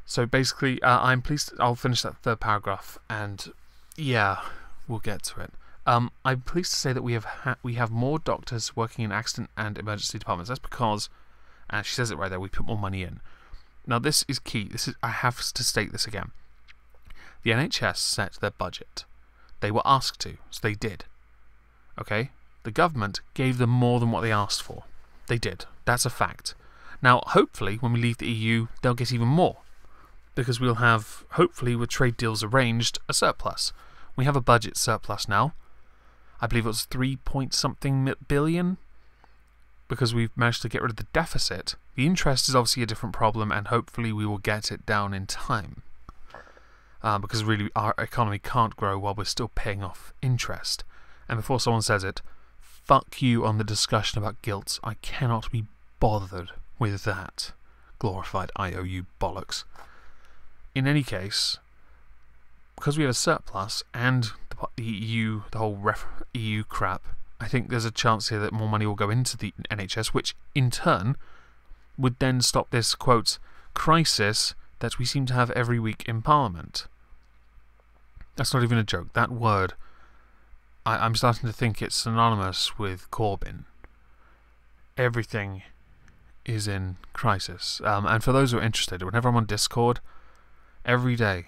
So basically, I'm pleased. I'll finish that third paragraph, and yeah, we'll get to it. I'm pleased to say that we have more doctors working in accident and emergency departments. That's because, and she says it right there, we put more money in. Now this is key. I have to state this again. The NHS set their budget. They were asked to, so they did. Okay? The government gave them more than what they asked for. They did. That's a fact. Now, hopefully, when we leave the EU, they'll get even more. Because we'll have, hopefully, with trade deals arranged, a surplus. We have a budget surplus now. I believe it was 3-point-something billion. Because we've managed to get rid of the deficit. The interest is obviously a different problem, and hopefully we will get it down in time. Because really, our economy can't grow while we're still paying off interest. And before someone says it, fuck you on the discussion about guilt. I cannot be bothered with that. Glorified IOU bollocks. In any case, because we have a surplus and the EU, the whole EU crap, I think there's a chance here that more money will go into the NHS, which in turn would then stop this, quote, crisis that we seem to have every week in Parliament. That's not even a joke. That word, I'm starting to think it's synonymous with Corbyn. Everything is in crisis. And for those who are interested, whenever I'm on Discord, every day,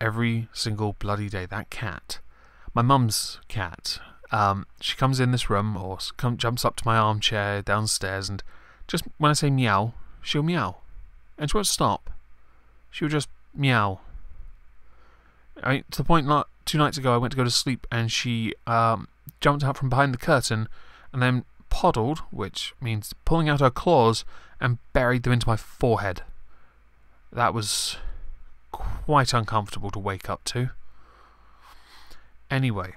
every single bloody day, that cat, my mum's cat, she comes in this room or jumps up to my armchair downstairs, and just when I say meow, she'll meow. And she won't stop. She'll just meow. To the point, 2 nights ago, I went to go to sleep, and she jumped out from behind the curtain and then poddled, which means pulling out her claws, and buried them into my forehead. That was quite uncomfortable to wake up to. Anyway,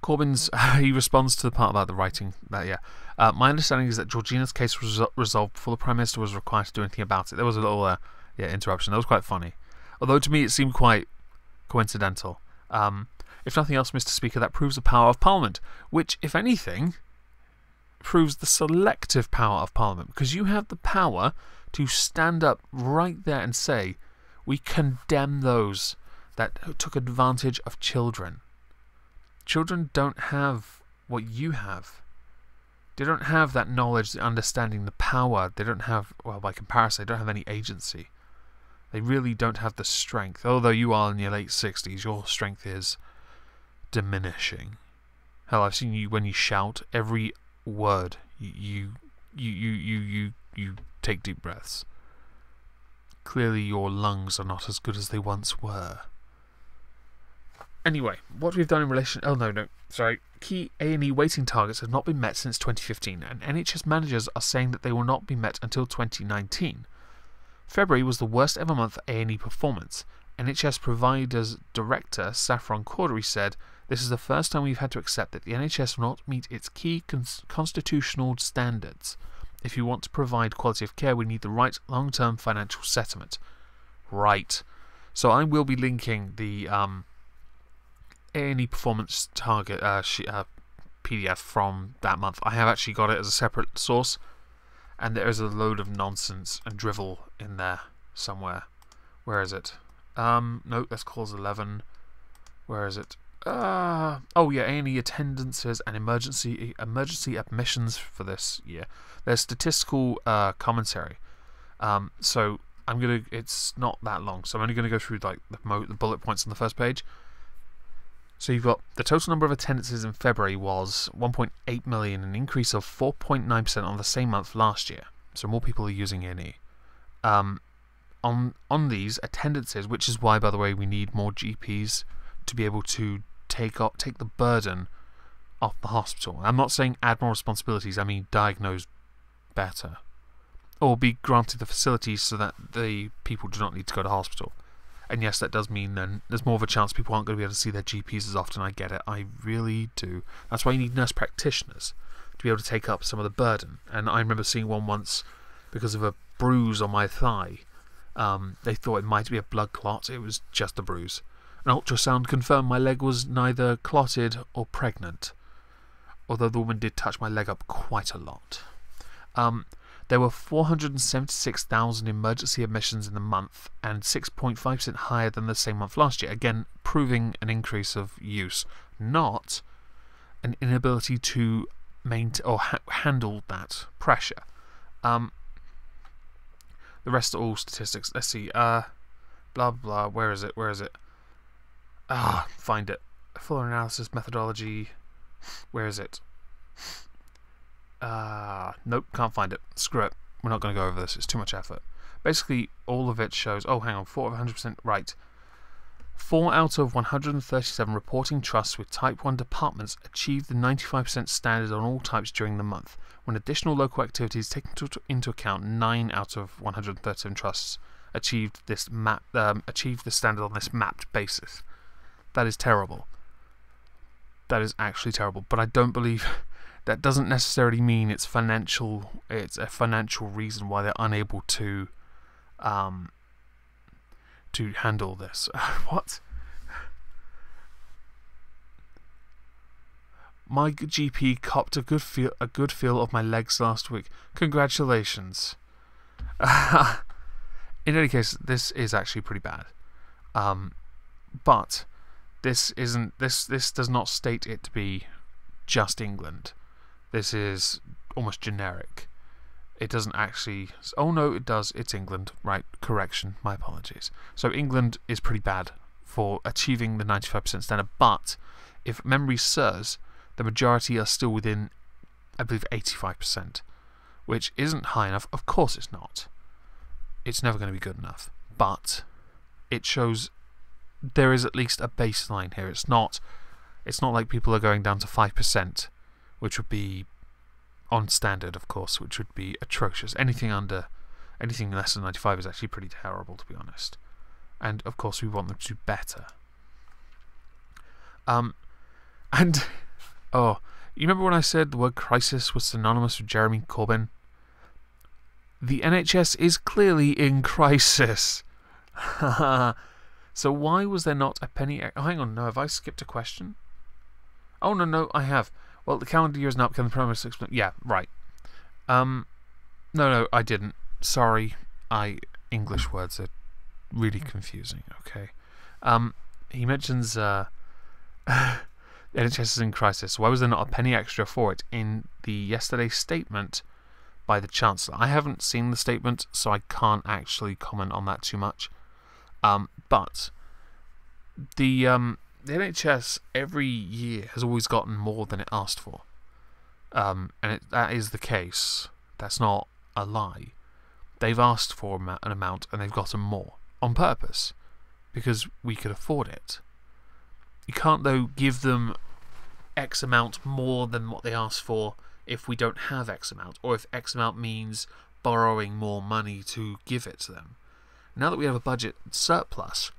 Corbyn's he responds to the part about the writing. My understanding is that Georgina's case was resolved before the Prime Minister was required to do anything about it. There was a little interruption. That was quite funny, although to me it seemed quite coincidental. If nothing else, Mr. Speaker, that proves the power of Parliament, which, if anything, proves the selective power of Parliament, because you have the power to stand up right there and say, we condemn those that took advantage of children. Children don't have what you have. They don't have that knowledge, the understanding, the power. They don't have, well, by comparison, they don't have any agency. They really don't have the strength. Although you are in your late 60s, your strength is diminishing. Hell, I've seen you when you shout every word. You take deep breaths. Clearly, your lungs are not as good as they once were. Anyway, what we've done in relation... Key A&E waiting targets have not been met since 2015, and NHS managers are saying that they will not be met until 2019. February was the worst ever month for A&E performance. NHS Providers Director Saffron Cordery said, "This is the first time we've had to accept that the NHS will not meet its key constitutional standards. If you want to provide quality of care, we need the right long-term financial settlement." Right. So I will be linking the A&E performance target PDF from that month. I have actually got it as a separate source, and there is a load of nonsense and drivel in there somewhere. Where is it? No, that's clause 11. Where is it? Oh yeah, A&E attendances and emergency admissions for this year. There's statistical commentary. So it's not that long, so I'm only gonna go through like the bullet points on the first page. So you've got the total number of attendances in February was 1.8 million, an increase of 4.9% on the same month last year. So more people are using A&E. On these attendances, which is why, by the way, we need more GPs to be able to take the burden off the hospital. I'm not saying add more responsibilities, I mean diagnose better. Or be granted the facilities so that the people do not need to go to hospital. And yes, that does mean then there's more of a chance people aren't going to be able to see their GPs as often. I get it, I really do. That's why you need nurse practitioners to be able to take up some of the burden. And I remember seeing one once because of a bruise on my thigh. They thought it might be a blood clot. It was just a bruise. An ultrasound confirmed my leg was neither clotted or pregnant, although the woman did touch my leg up quite a lot. There were 476,000 emergency admissions in the month, and 6.5% higher than the same month last year. Again, proving an increase of use, not an inability to maintain or handle that pressure. The rest are all statistics. Let's see. Blah blah. Where is it? Find it. Fuller analysis methodology. Where is it? Nope, can't find it. Screw it. We're not going to go over this. It's too much effort. Basically, all of it shows... Oh, hang on. 100%. Right. 4 out of 137 reporting trusts with Type 1 departments achieved the 95% standard on all types during the month. When additional local activities taken into account, 9 out of 137 trusts achieved the standard on this mapped basis. That is terrible. That is actually terrible. But I don't believe... That doesn't necessarily mean it's financial. It's a financial reason why they're unable to handle this. What? My GP copped a good feel of my legs last week. Congratulations. In any case, this is actually pretty bad. But this isn't. This does not state it to be just England. This is almost generic. It doesn't actually... Oh no, it does. It's England. Right, correction. My apologies. So England is pretty bad for achieving the 95% standard, but if memory serves, the majority are still within, I believe, 85%, which isn't high enough. Of course it's not. It's never going to be good enough. But it shows there is at least a baseline here. It's not like people are going down to 5%, which would be on standard, of course, which would be atrocious. Anything less than 95 is actually pretty terrible, to be honest. And of course, we want them to do better. You remember when I said the word crisis was synonymous with Jeremy Corbyn? The NHS is clearly in crisis. So why was there not a penny... Oh, hang on, no, have I skipped a question? Oh, no, I have. Well, the calendar year is now become the primary 6 months. Yeah, right. No, I didn't. Sorry. English words are really confusing, okay. He mentions the NHS is in crisis. Why was there not a penny extra for it in the yesterday's statement by the Chancellor? I haven't seen the statement, so I can't actually comment on that too much. But the NHS every year has always gotten more than it asked for. That is the case. That's not a lie. They've asked for an amount and they've gotten more on purpose because we could afford it. You can't, though, give them X amount more than what they asked for if we don't have X amount, or if X amount means borrowing more money to give it to them. Now that we have a budget surplus,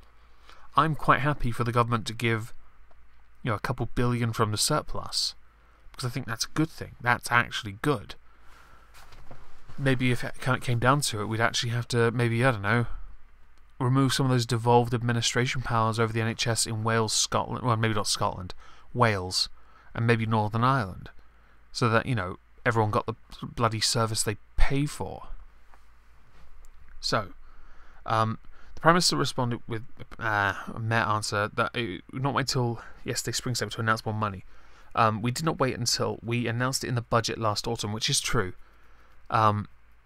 I'm quite happy for the government to give, a couple billion from the surplus, because I think that's a good thing. That's actually good. Maybe if it came down to it, we'd actually have to, maybe, I don't know, remove some of those devolved administration powers over the NHS in Wales, Scotland, well, maybe not Scotland, Wales, and maybe Northern Ireland, so that, everyone got the bloody service they pay for. So, the Prime Minister responded with a mere answer that it would not wait till yesterday spring to announce more money. We did not wait until we announced it in the budget last autumn, which is true.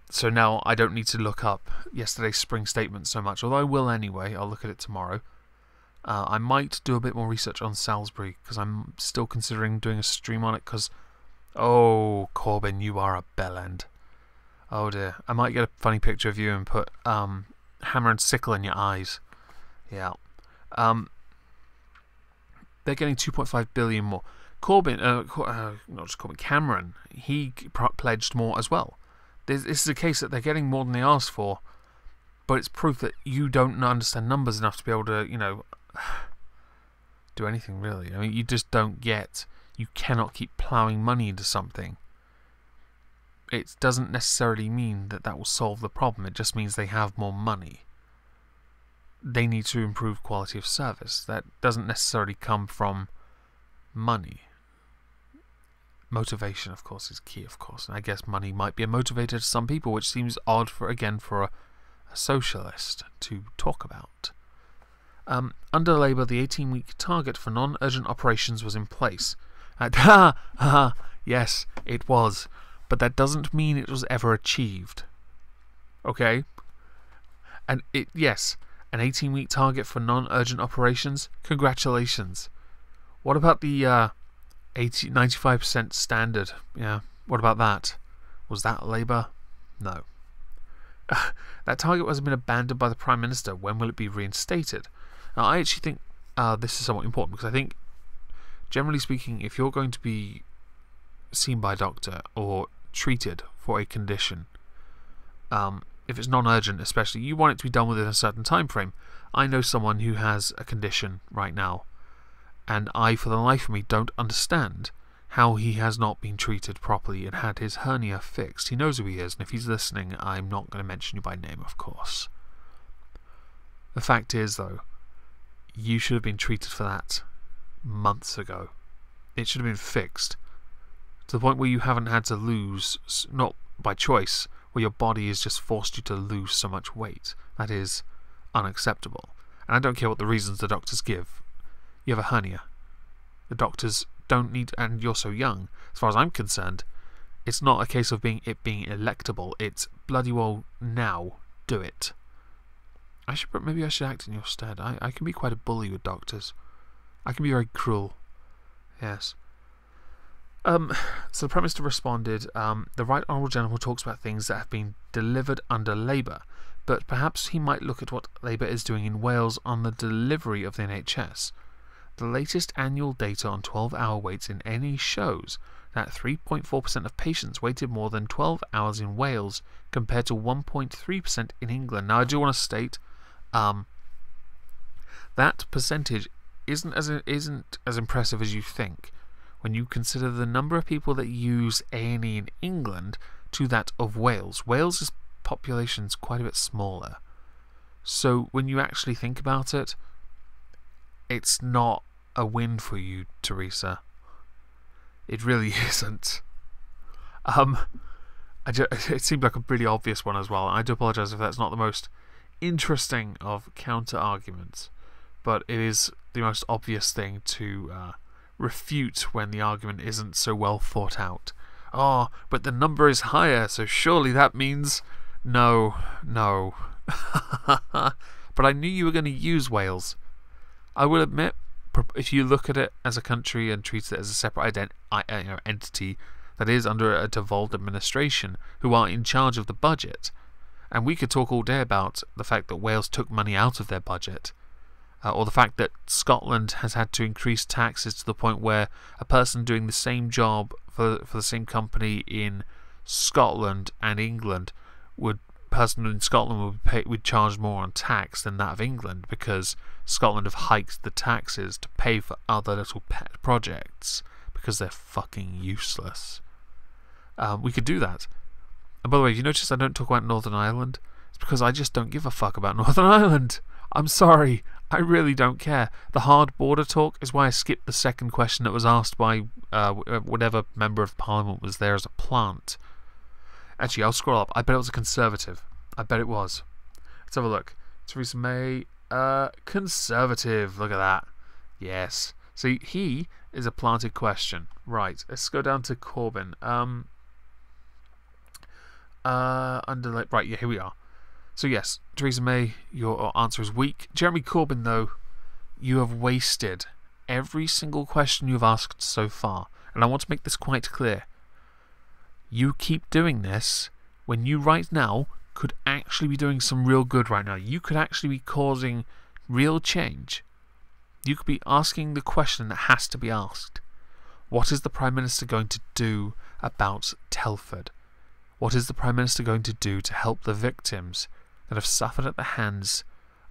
So now I don't need to look up yesterday's spring statement so much, although I will anyway. I'll look at it tomorrow. I might do a bit more research on Salisbury, because I'm still considering doing a stream on it, because, oh, Corbyn, you are a bellend. Oh dear. I might get a funny picture of you and put hammer and sickle in your eyes. Yeah. They're getting 2.5 billion more. Corbyn, not just Corbyn, Cameron, he pledged more as well. This is a case that they're getting more than they asked for, but it's proof that you don't understand numbers enough to be able to, do anything really. I mean, you just don't get. You cannot keep ploughing money into something. It doesn't necessarily mean that will solve the problem. It just means they have more money. They need to improve quality of service. That doesn't necessarily come from money. Motivation, of course, is key, of course. And I guess money might be a motivator to some people, which seems odd for a socialist to talk about. Under Labour, the 18-week target for non-urgent operations was in place. Yes, it was. But that doesn't mean it was ever achieved. Okay? And yes, an 18-week target for non-urgent operations? Congratulations. What about the 95% standard? Yeah, what about that? Was that Labour? No. That target has been abandoned by the Prime Minister. When will it be reinstated? Now, I actually think this is somewhat important, because I think, generally speaking, if you're going to be seen by a doctor or treated for a condition, if it's non-urgent especially, you want it to be done within a certain time frame. I know someone who has a condition right now, and I, for the life of me, don't understand how he has not been treated properly and had his hernia fixed. He knows who he is, and if he's listening, I'm not going to mention you by name, of course. The fact is, though, you should have been treated for that months ago. It should have been fixed to the point where you haven't had to lose, not by choice, where your body has just forced you to lose so much weight. That is unacceptable. And I don't care what the reasons the doctors give. You have a hernia. The doctors don't need, and you're so young. As far as I'm concerned, it's not a case of it being electable. It's bloody well now. Do it. Maybe I should act in your stead. I can be quite a bully with doctors. I can be very cruel. Yes. So the Prime Minister responded, the Right Honourable Gentleman talks about things that have been delivered under Labour, but perhaps he might look at what Labour is doing in Wales on the delivery of the NHS. The latest annual data on 12-hour waits in any shows that 3.4% of patients waited more than 12 hours in Wales compared to 1.3% in England. Now, I do want to state that percentage isn't as impressive as you think when you consider the number of people that use A&E in England to that of Wales. Wales's population is quite a bit smaller. So when you actually think about it, it's not a win for you, Teresa. It really isn't. It seemed like a really obvious one as well. I do apologise if that's not the most interesting of counter-arguments, but it is the most obvious thing to refute when the argument isn't so well thought out. Oh, but the number is higher, so surely that means... No. But I knew you were going to use Wales. I will admit, if you look at it as a country and treat it as a separate entity that is under a devolved administration who are in charge of the budget, and we could talk all day about the fact that Wales took money out of their budget, or the fact that Scotland has had to increase taxes to the point where a person doing the same job for the same company in Scotland and England would person in Scotland would charge more on tax than that of England, because Scotland have hiked the taxes to pay for other little pet projects because they're fucking useless. We could do that. And by the way, you notice I don't talk about Northern Ireland? It's because I just don't give a fuck about Northern Ireland. I'm sorry. I really don't care. The hard border talk is why I skipped the second question that was asked by whatever member of parliament was there as a plant. Actually, I'll scroll up. I bet it was a Conservative. I bet it was. Let's have a look. Theresa May, Conservative. Look at that. Yes. See, he is a planted question. Right. Let's go down to Corbyn. Right, yeah, here we are. So yes, Theresa May, your answer is weak. Jeremy Corbyn, though, you have wasted every single question you've asked so far. And I want to make this quite clear. You keep doing this when you right now could actually be doing some real good right now. You could actually be causing real change. You could be asking the question that has to be asked. What is the Prime Minister going to do about Telford? What is the Prime Minister going to do to help the victims that have suffered at the hands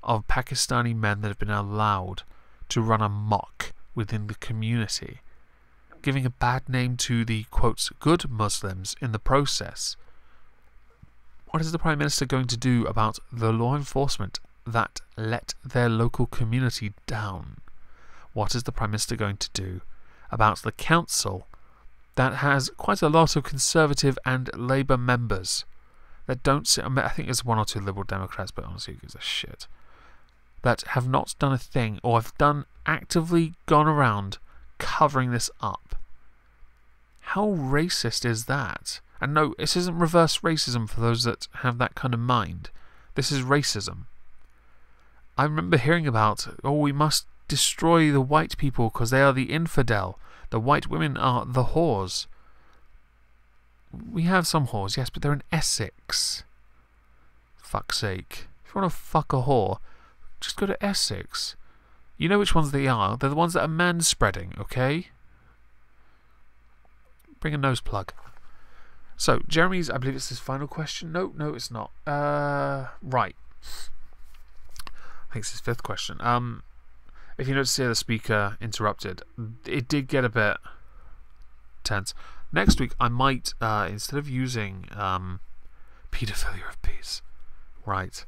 of Pakistani men that have been allowed to run amok within the community, giving a bad name to the, quotes, good Muslims in the process? What is the Prime Minister going to do about the law enforcement that let their local community down? What is the Prime Minister going to do about the council that has quite a lot of Conservative and Labour members that don't sit? I think there's one or two Liberal Democrats, but honestly, who gives a shit? That have not done a thing, or have actively gone around covering this up. How racist is that? And no, this isn't reverse racism for those that have that kind of mind. This is racism. I remember hearing about, we must destroy the white people because they are the infidel. The white women are the whores. We have some whores, yes, but they're in Essex. Fuck's sake. If you want to fuck a whore, just go to Essex. You know which ones they are. They're the ones that are man-spreading, okay? Bring a nose plug. So, Jeremy's, I believe it's his final question. No, it's not. Right. I think it's his fifth question. If you notice here, the speaker interrupted. It did get a bit tense. Next week, I might, instead of using paedophilia of peace, right,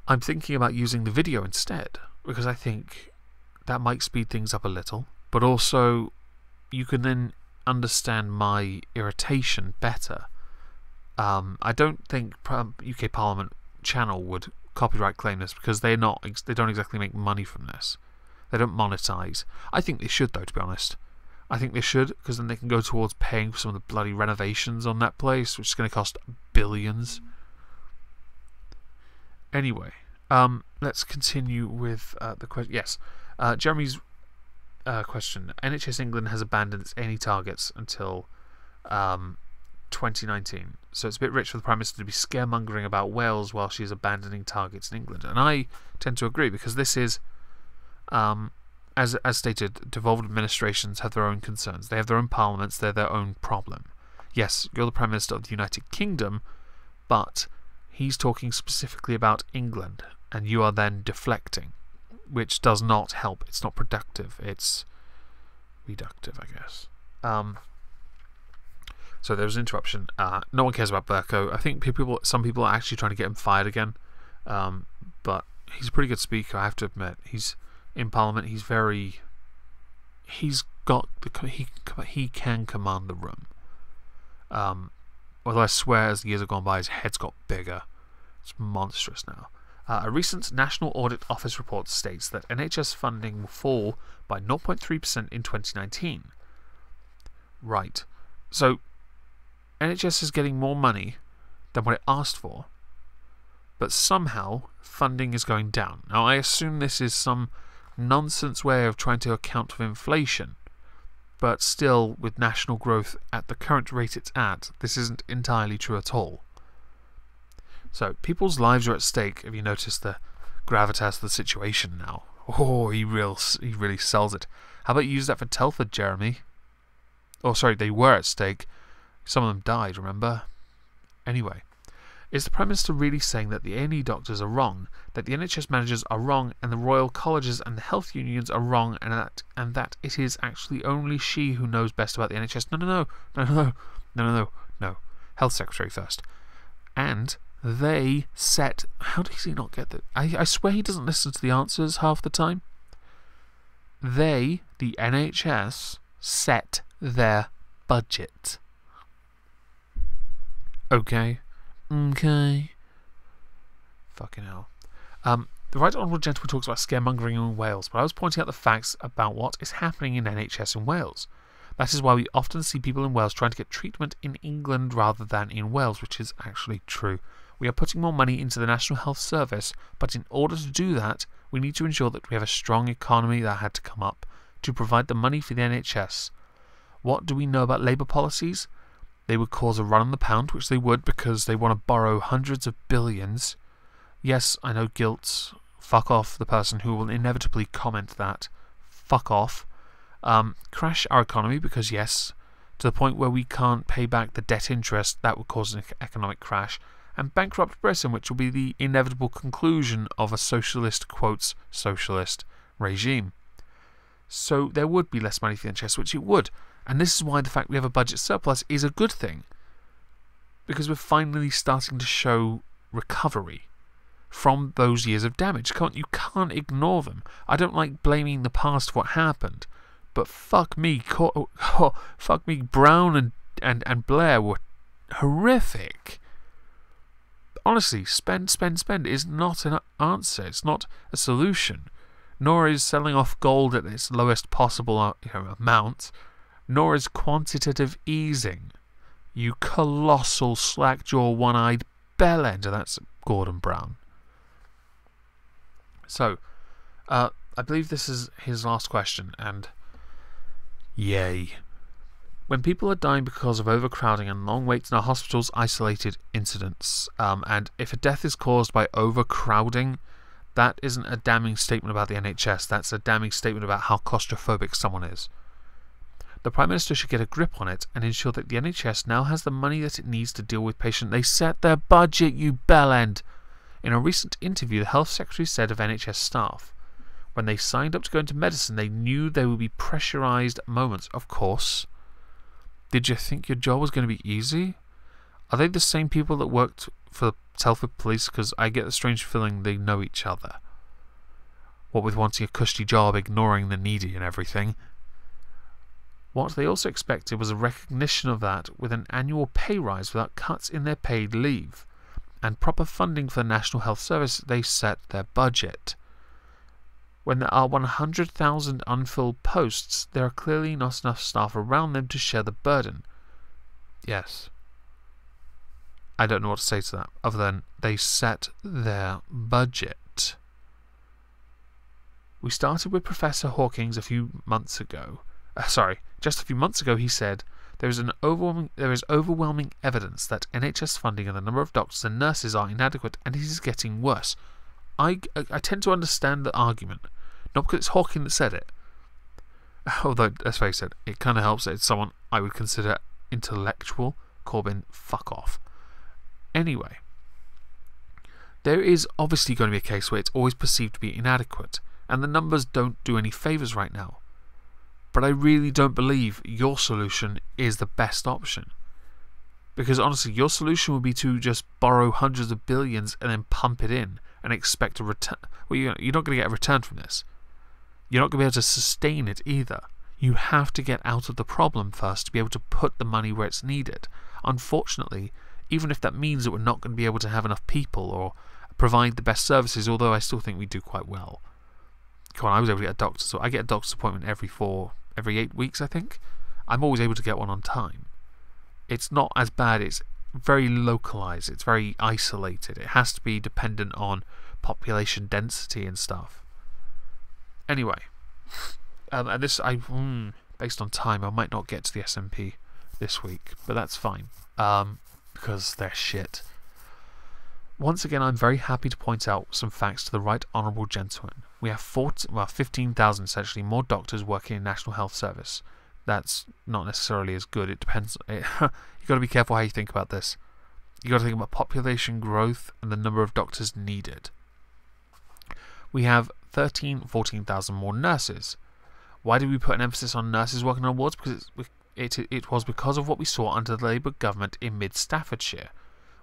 I'm thinking about using the video instead, because I think that might speed things up a little, but also you can then understand my irritation better. I don't think UK Parliament channel would copyright claim this, because they don't exactly make money from this. They don't monetize. I think they should, though, to be honest. I think they should, because then they can go towards paying for some of the bloody renovations on that place, which is going to cost billions. Anyway, let's continue with the question. Yes, Jeremy's question. NHS England has abandoned any targets until 2019. So it's a bit rich for the Prime Minister to be scaremongering about Wales while she's abandoning targets in England. And I tend to agree, because this is, as stated, devolved administrations have their own concerns. They have their own parliaments. They're their own problem. Yes, you're the Prime Minister of the United Kingdom, but he's talking specifically about England, and you are then deflecting, which does not help. It's not productive. It's reductive, I guess. So there was an interruption. No one cares about Berko. I think some people are actually trying to get him fired again. But he's a pretty good speaker, I have to admit. He's in Parliament. He can command the room. Although I swear, as the years have gone by, his head's got bigger. It's monstrous now. A recent National Audit Office report states that NHS funding will fall by 0.3% in 2019. Right. So, NHS is getting more money than what it asked for, but somehow funding is going down. Now, I assume this is some nonsense way of trying to account for inflation, but still, with national growth at the current rate it's at, this isn't entirely true at all. So, people's lives are at stake. Have you noticed the gravitas of the situation now? Oh, he really sells it. How about you use that for Telford, Jeremy? Oh, sorry, they were at stake. Some of them died, remember? Anyway, Is the Prime Minister really saying that the A&E doctors are wrong, that the NHS managers are wrong, and the royal colleges and the health unions are wrong, and that it is actually only she who knows best about the NHS? No. Health Secretary first. And they set... How does he not get that? I swear he doesn't listen to the answers half the time. They, the NHS, set their budget. Okay. Fucking hell. The Right Honourable Gentleman talks about scaremongering in Wales, but I was pointing out the facts about what is happening in NHS in Wales. That is why we often see people in Wales trying to get treatment in England rather than in Wales, which is actually true. We are putting more money into the National Health Service, but in order to do that, we need to ensure that we have a strong economy that had to come up to provide the money for the NHS. What do we know about Labour policies? They would cause a run on the pound, which they would because they want to borrow hundreds of billions. Yes, I know guilt. Fuck off the person who will inevitably comment that. Fuck off. Crash our economy because yes, to the point where we can't pay back the debt interest, that would cause an economic crash. And bankrupt Britain, which will be the inevitable conclusion of a socialist, quotes, socialist regime. So there would be less money for the NHS, which it would. And this is why the fact we have a budget surplus is a good thing. Because we're finally starting to show recovery from those years of damage. You can't ignore them. I don't like blaming the past for what happened. But fuck me, Brown and Blair were horrific. Honestly, spend is not an answer. It's not a solution. Nor is selling off gold at its lowest possible amount. Nor is quantitative easing. You colossal slack-jaw, one-eyed bellend. That's Gordon Brown. So, I believe this is his last question, and yay. When people are dying because of overcrowding and long waits in our hospitals, isolated incidents, and if a death is caused by overcrowding, that isn't a damning statement about the NHS. That's a damning statement about how claustrophobic someone is. The Prime Minister should get a grip on it and ensure that the NHS now has the money that it needs to deal with patients. They set their budget, you bellend. In a recent interview, the Health Secretary said of NHS staff, when they signed up to go into medicine, they knew there would be pressurised moments. Of course. Did you think your job was going to be easy? Are they the same people that worked for Telford Police? Because I get the strange feeling they know each other. What with wanting a cushy job, ignoring the needy and everything. What they also expected was a recognition of that with an annual pay rise without cuts in their paid leave. And proper funding for the National Health Service, they set their budget. When there are 100,000 unfilled posts, there are clearly not enough staff around them to share the burden. Yes. I don't know what to say to that, other than they set their budget. We started with Professor Hawkins a few months ago. Just a few months ago he said, there is overwhelming evidence that NHS funding and the number of doctors and nurses are inadequate, and it is getting worse. I tend to understand the argument, not because it's Hawking that said it. Although, let's face it, it kind of helps that it's someone I would consider intellectual. Corbyn, fuck off. Anyway, there is obviously going to be a case where it's always perceived to be inadequate, and the numbers don't do any favours right now. But I really don't believe your solution is the best option. Because honestly, your solution would be to just borrow hundreds of billions and then pump it in and expect a return. Well, you're not going to get a return from this. You're not going to be able to sustain it either. You have to get out of the problem first to be able to put the money where it's needed. Unfortunately, even if that means that we're not going to be able to have enough people or provide the best services, although I still think we do quite well. Come on, I was able to get a doctor, so I get a doctor's appointment every 8 weeks, I think. I'm always able to get one on time. It's not as bad. It's very localized. It's very isolated. It has to be dependent on population density and stuff. Anyway, and this based on time, I might not get to the SNP this week, but that's fine because they're shit. Once again, I'm very happy to point out some facts to the Right Honourable Gentleman. We have 15,000 essentially more doctors working in National Health Service. That's not necessarily as good. It depends. You've got to be careful how you think about this. You got to think about population growth and the number of doctors needed. We have 14,000 more nurses. Why did we put an emphasis on nurses working on wards? Because it was because of what we saw under the Labour government in mid-Staffordshire.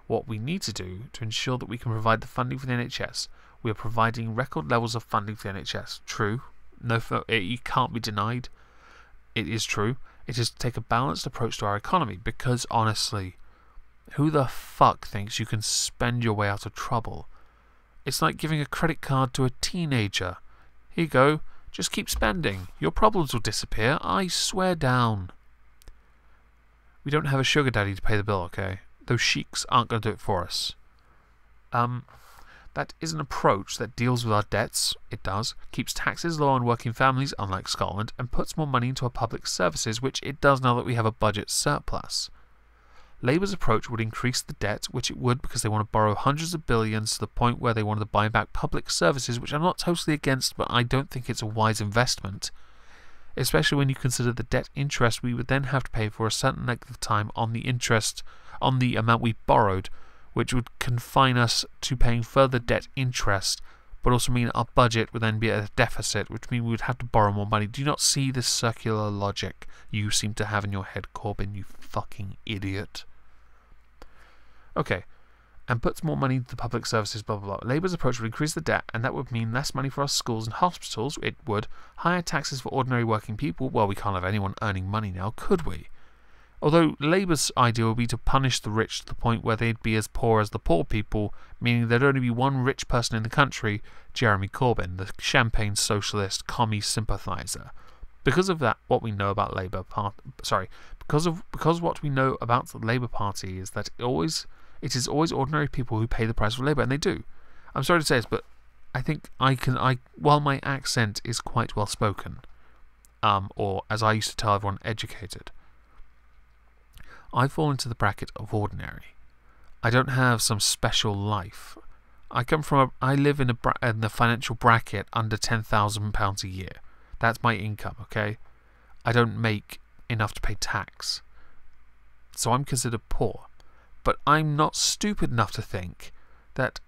What we need to do to ensure that we can provide the funding for the NHS, we are providing record levels of funding for the NHS. True. You can't be denied. It is true. It is to take a balanced approach to our economy because, honestly, who the fuck thinks you can spend your way out of trouble? It's like giving a credit card to a teenager. Here you go. Just keep spending. Your problems will disappear. I swear down. We don't have a sugar daddy to pay the bill, okay? Those sheiks aren't going to do it for us. That is an approach that deals with our debts. It does. Keeps taxes low on working families, unlike Scotland, and puts more money into our public services, which it does now that we have a budget surplus. Labour's approach would increase the debt, which it would because they want to borrow hundreds of billions to the point where they wanted to buy back public services, which I'm not totally against, but I don't think it's a wise investment. Especially when you consider the debt interest we would then have to pay for a certain length of time on the interest on the amount we borrowed, which would confine us to paying further debt interest, but also mean our budget would then be at a deficit, which means we would have to borrow more money. Do you not see this circular logic you seem to have in your head, Corbyn, you fucking idiot? Okay, and puts more money into the public services, blah, blah, blah. Labour's approach would increase the debt, and that would mean less money for our schools and hospitals. It would. Higher taxes for ordinary working people. Well, we can't have anyone earning money now, could we? Although Labour's idea would be to punish the rich to the point where they'd be as poor as the poor people, meaning there'd only be one rich person in the country, Jeremy Corbyn, the champagne socialist, commie sympathiser. Because of that, what we know about because what we know about the Labour Party is that it is always ordinary people who pay the price for Labour, and they do. I'm sorry to say this, but I think while my accent is quite well spoken, or as I used to tell everyone, educated, I fall into the bracket of ordinary. I don't have some special life. I live in the financial bracket under £10,000 a year. That's my income, okay? I don't make enough to pay tax. So I'm considered poor. But I'm not stupid enough to think that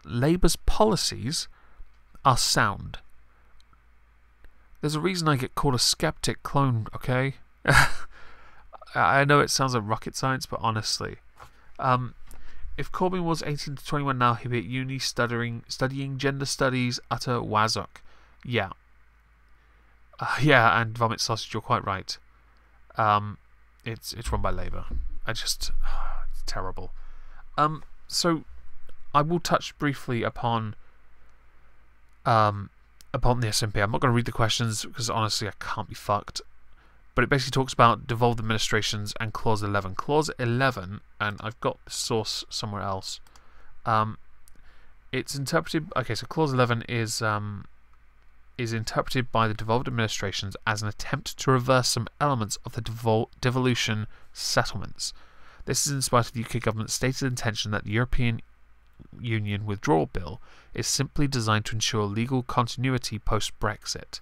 Labour's policies are sound. There's a reason I get called a skeptic clone, okay? I know it sounds like rocket science, but honestly, if Corbyn was 18 to 21 now, he'd be at uni studying gender studies at a Wazok. Yeah. Yeah, and Vomit Sausage, you're quite right. It's run by Labour. It's terrible. So I will touch briefly upon the SNP. I'm not going to read the questions because honestly I can't be fucked. But it basically talks about devolved administrations and Clause 11. Clause 11, and I've got the source somewhere else. It's interpreted. Okay, so Clause 11 is interpreted by the devolved administrations as an attempt to reverse some elements of the devolution settlements. This is in spite of the UK government's stated intention that the European Union withdrawal bill is simply designed to ensure legal continuity post-Brexit.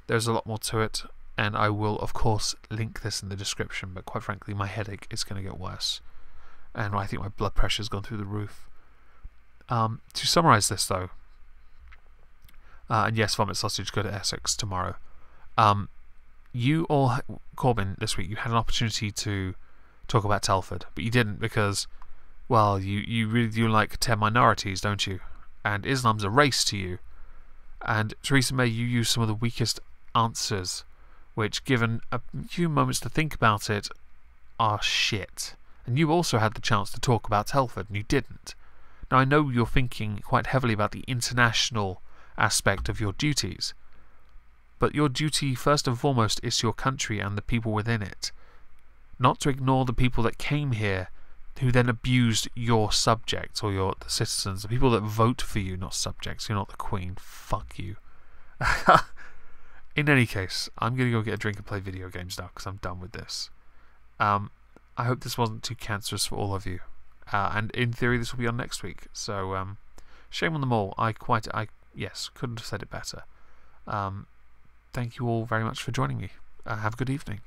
There's a lot more to it, and I will, of course, link this in the description, but quite frankly, my headache is going to get worse. And I think my blood pressure's gone through the roof. To summarise this, though, and yes, Vomit Sausage, go to Essex tomorrow. You all, Corbyn, this week, you had an opportunity to talk about Telford, but you didn't because, well, you really do like 10 minorities, don't you? And Islam's a race to you. And Theresa May, you use some of the weakest answers, which, given a few moments to think about it, are shit. And you also had the chance to talk about Telford, and you didn't. Now, I know you're thinking quite heavily about the international aspect of your duties, but your duty, first and foremost, is to your country and the people within it. Not to ignore the people that came here, who then abused your subjects, or the citizens, the people that vote for you, not subjects. You're not the Queen. Fuck you. In any case, I'm going to go get a drink and play video games now because I'm done with this. I hope this wasn't too cancerous for all of you. And in theory, this will be on next week. So, shame on them all. Yes, couldn't have said it better. Thank you all very much for joining me. Have a good evening.